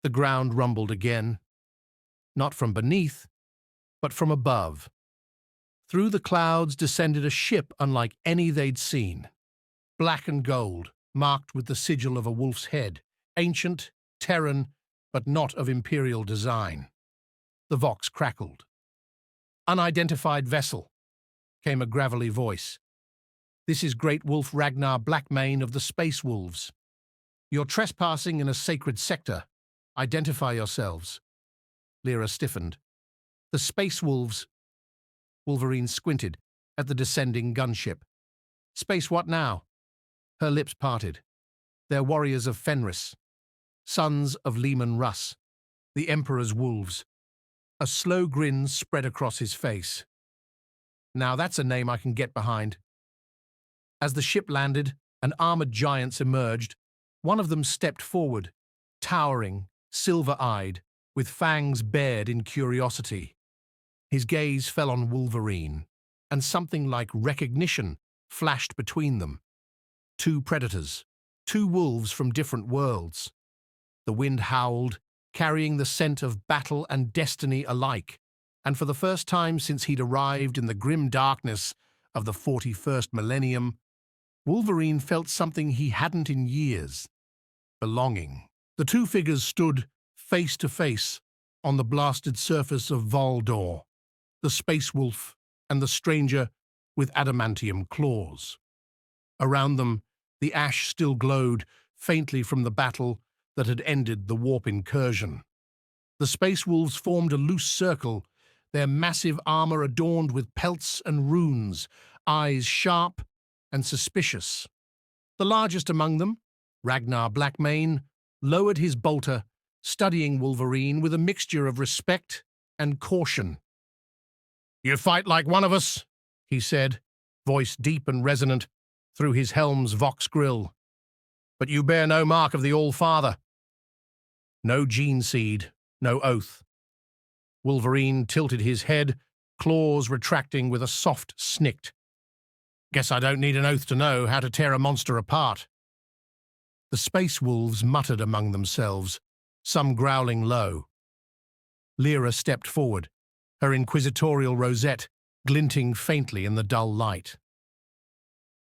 the ground rumbled again. Not from beneath, but from above. Through the clouds descended a ship unlike any they'd seen. Black and gold, marked with the sigil of a wolf's head. Ancient, Terran, but not of Imperial design. The Vox crackled. "Unidentified vessel," came a gravelly voice. "This is Great Wolf Ragnar Blackmane of the Space Wolves. You're trespassing in a sacred sector. Identify yourselves." Lyra stiffened. "The Space Wolves." Wolverine squinted at the descending gunship. "Space what now?" Her lips parted. "They're warriors of Fenris, sons of Leman Russ, the Emperor's wolves." A slow grin spread across his face. "Now that's a name I can get behind." As the ship landed and armored giants emerged, one of them stepped forward, towering, silver-eyed, with fangs bared in curiosity. His gaze fell on Wolverine, and something like recognition flashed between them. Two predators, two wolves from different worlds. The wind howled, carrying the scent of battle and destiny alike, and for the first time since he'd arrived in the grim darkness of the 41st Millennium, Wolverine felt something he hadn't in years: belonging. The two figures stood face to face on the blasted surface of Valdor, the space wolf and the stranger with adamantium claws. Around them, The ash still glowed faintly from the battle that had ended the warp incursion. The space wolves formed a loose circle, their massive armor adorned with pelts and runes, eyes sharp and suspicious. The largest among them, Ragnar Blackmane, lowered his bolter, studying Wolverine with a mixture of respect and caution. "You fight like one of us," he said, voice deep and resonant through his helm's vox grill. "But you bear no mark of the All-Father. No gene seed, no oath." Wolverine tilted his head, claws retracting with a soft snick. "Guess I don't need an oath to know how to tear a monster apart." The space wolves muttered among themselves, some growling low. Lyra stepped forward, her inquisitorial rosette glinting faintly in the dull light.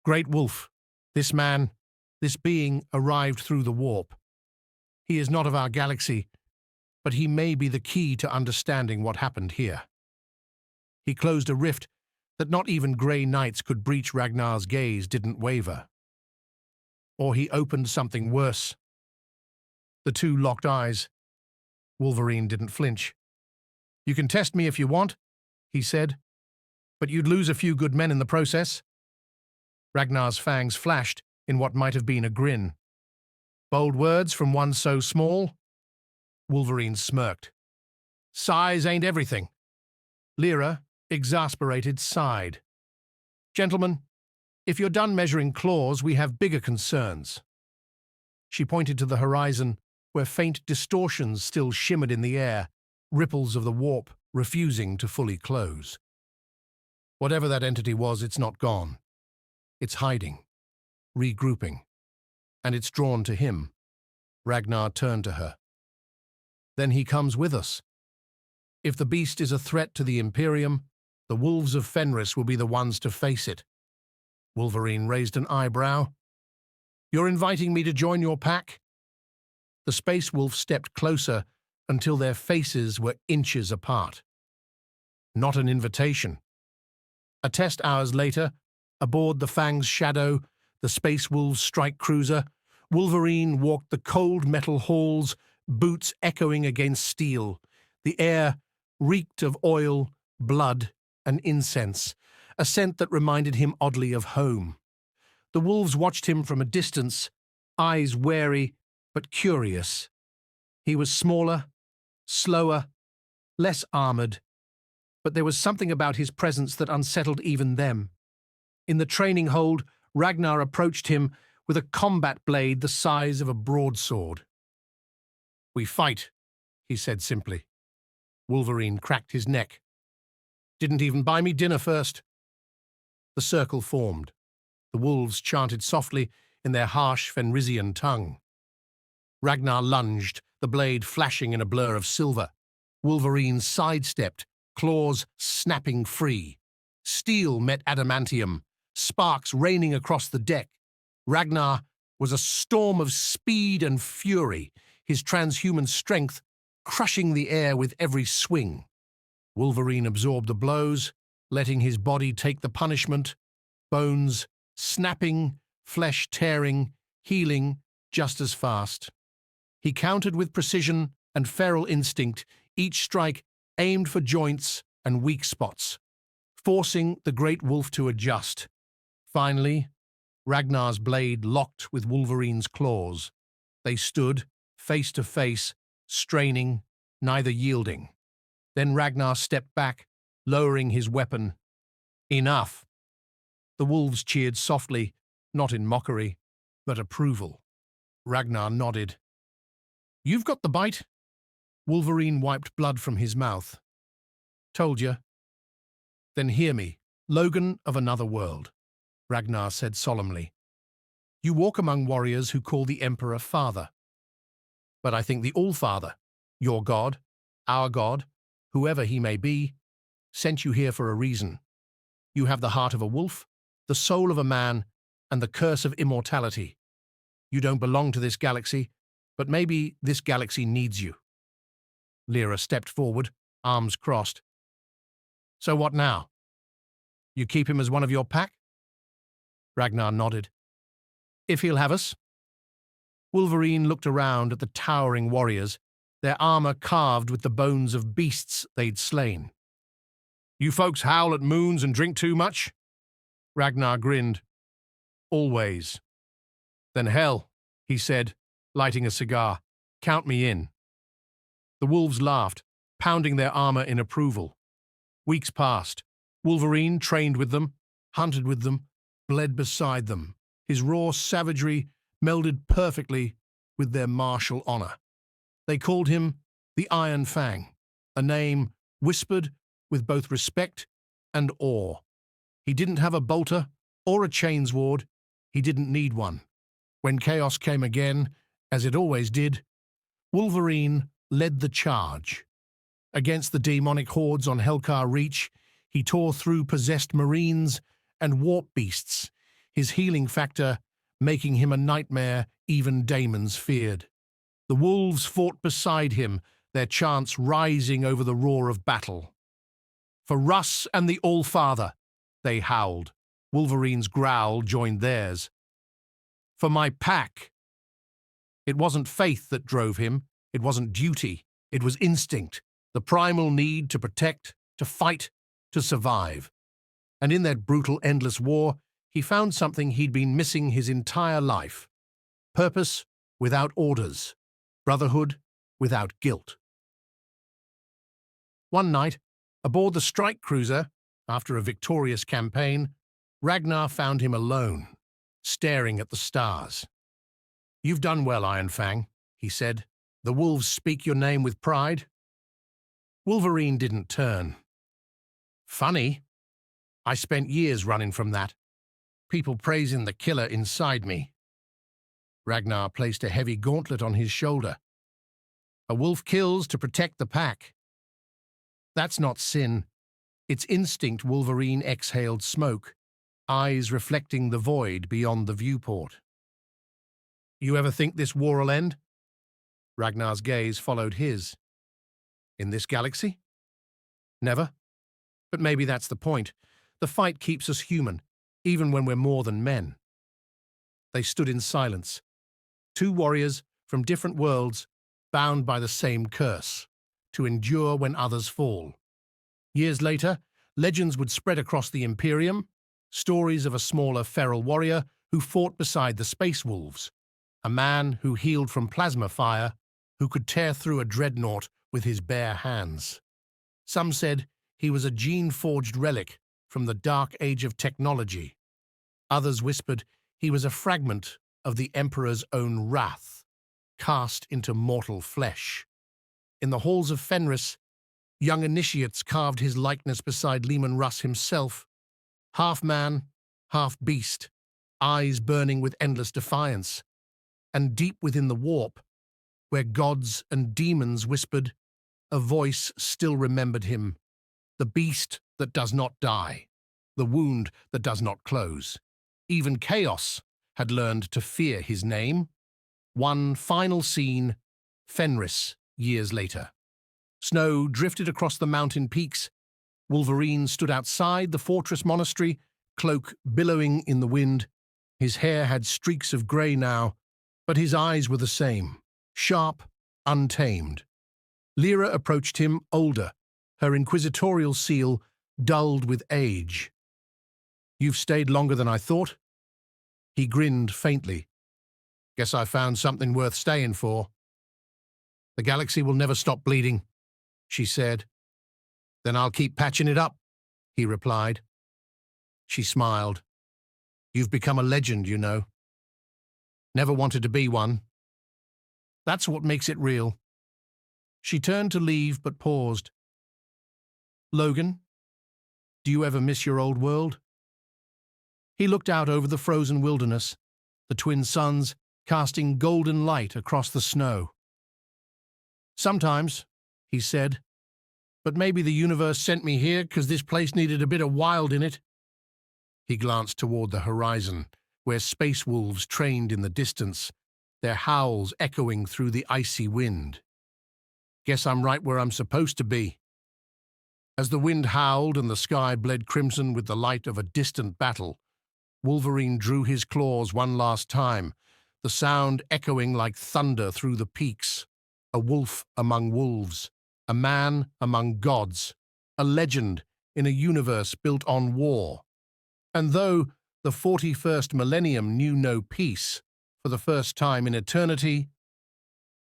"Great Wolf, this man, this being arrived through the warp. He is not of our galaxy, but he may be the key to understanding what happened here." He closed a rift that not even grey nights could breach. Ragnar's gaze didn't waver. Or he opened something worse. The two locked eyes. Wolverine didn't flinch. "You can test me if you want," he said, "but you'd lose a few good men in the process." Ragnar's fangs flashed in what might have been a grin. "Bold words from one so small?" Wolverine smirked. "Size ain't everything." Lyra, exasperated, sighed. "Gentlemen, if you're done measuring claws, we have bigger concerns." She pointed to the horizon, where faint distortions still shimmered in the air, ripples of the warp refusing to fully close. "Whatever that entity was, it's not gone. It's hiding, regrouping, and it's drawn to him." Ragnar turned to her. "Then he comes with us. If the beast is a threat to the Imperium, the wolves of Fenris will be the ones to face it." Wolverine raised an eyebrow. "You're inviting me to join your pack?" The space wolf stepped closer until their faces were inches apart. "Not an invitation." A test hours later, aboard the Fang's Shadow, the space wolves' strike cruiser, Wolverine walked the cold metal halls, boots echoing against steel. The air reeked of oil, blood, and incense, a scent that reminded him oddly of home. The wolves watched him from a distance, eyes wary but curious. He was smaller, slower, less armored, but there was something about his presence that unsettled even them. In the training hold, Ragnar approached him with a combat blade the size of a broadsword. "We fight," he said simply. Wolverine cracked his neck. "Didn't even buy me dinner first." The circle formed. The wolves chanted softly in their harsh Fenrisian tongue. Ragnar lunged, the blade flashing in a blur of silver. Wolverine sidestepped, claws snapping free. Steel met adamantium, sparks raining across the deck. Ragnar was a storm of speed and fury, his transhuman strength crushing the air with every swing. Wolverine absorbed the blows, letting his body take the punishment, bones snapping, flesh tearing, healing just as fast. He countered with precision and feral instinct, each strike aimed for joints and weak spots, forcing the great wolf to adjust. Finally, Ragnar's blade locked with Wolverine's claws. They stood, face to face, straining, neither yielding. Then Ragnar stepped back, lowering his weapon. "Enough." The wolves cheered softly, not in mockery, but approval. Ragnar nodded. "You've got the bite." Wolverine wiped blood from his mouth. "Told you." "Then hear me, Logan of another world," Ragnar said solemnly. "You walk among warriors who call the Emperor father. But I think the All-Father, your god, our god, whoever he may be, sent you here for a reason. You have the heart of a wolf, the soul of a man, and the curse of immortality. You don't belong to this galaxy, but maybe this galaxy needs you." Lyra stepped forward, arms crossed. "So what now? You keep him as one of your pack?" Ragnar nodded. if he'll have us. Wolverine looked around at the towering warriors, their armor carved with the bones of beasts they'd slain. You folks howl at moons and drink too much? Ragnar grinned. Always. Then hell, he said, lighting a cigar. Count me in. The wolves laughed, pounding their armor in approval. Weeks passed. Wolverine trained with them, hunted with them, bled beside them. His raw savagery melded perfectly with their martial honor. They called him the Iron Fang, a name whispered with both respect and awe. He didn't have a bolter or a chainsword. He didn't need one. When chaos came again, as it always did, Wolverine led the charge. Against the demonic hordes on Hellcar Reach, he tore through possessed marines and warp beasts, his healing factor making him a nightmare even daemons feared. The wolves fought beside him, their chants rising over the roar of battle. For Russ and the All-Father, they howled. Wolverine's growl joined theirs. For my pack. It wasn't faith that drove him. It wasn't duty. It was instinct, the primal need to protect, to fight, to survive. And in that brutal, endless war, he found something he'd been missing his entire life. Purpose without orders. Brotherhood without guilt. One night, aboard the strike cruiser, after a victorious campaign, Ragnar found him alone, staring at the stars. You've done well, Iron Fang, he said. The wolves speak your name with pride. Wolverine didn't turn. Funny. I spent years running from that. People praising the killer inside me. Ragnar placed a heavy gauntlet on his shoulder. A wolf kills to protect the pack. That's not sin. It's instinct. Wolverine exhaled smoke, eyes reflecting the void beyond the viewport. You ever think this war'll end? Ragnar's gaze followed his. In this galaxy? Never. But maybe that's the point. The fight keeps us human, even when we're more than men. They stood in silence. Two warriors from different worlds, bound by the same curse, to endure when others fall. Years later, legends would spread across the Imperium, stories of a smaller feral warrior who fought beside the space wolves, a man who healed from plasma fire, who could tear through a dreadnought with his bare hands. Some said he was a gene-forged relic from the dark age of technology. Others whispered he was a fragment of the Emperor's own wrath, cast into mortal flesh. In the halls of Fenris, young initiates carved his likeness beside Leman Russ himself, half man, half beast, eyes burning with endless defiance. And deep within the warp, where gods and demons whispered, a voice still remembered him, the beast that does not die, the wound that does not close. Even chaos had learned to fear his name. One final scene, Fenris, years later. Snow drifted across the mountain peaks. Wolverine stood outside the fortress monastery, cloak billowing in the wind. His hair had streaks of grey now, but his eyes were the same, sharp, untamed. Lyra approached him, older, her inquisitorial seal dulled with age. You've stayed longer than I thought. He grinned faintly. Guess I found something worth staying for. The galaxy will never stop bleeding, she said. Then I'll keep patching it up, he replied. She smiled. You've become a legend, you know. Never wanted to be one. That's what makes it real. She turned to leave but paused. Logan, do you ever miss your old world? He looked out over the frozen wilderness, the twin suns casting golden light across the snow. Sometimes, he said, but maybe the universe sent me here because this place needed a bit of wild in it. He glanced toward the horizon, where space wolves trained in the distance, their howls echoing through the icy wind. Guess I'm right where I'm supposed to be. As the wind howled and the sky bled crimson with the light of a distant battle, Wolverine drew his claws one last time, the sound echoing like thunder through the peaks. A wolf among wolves, a man among gods, a legend in a universe built on war. And though the 41st millennium knew no peace, for the first time in eternity,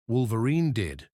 Wolverine did.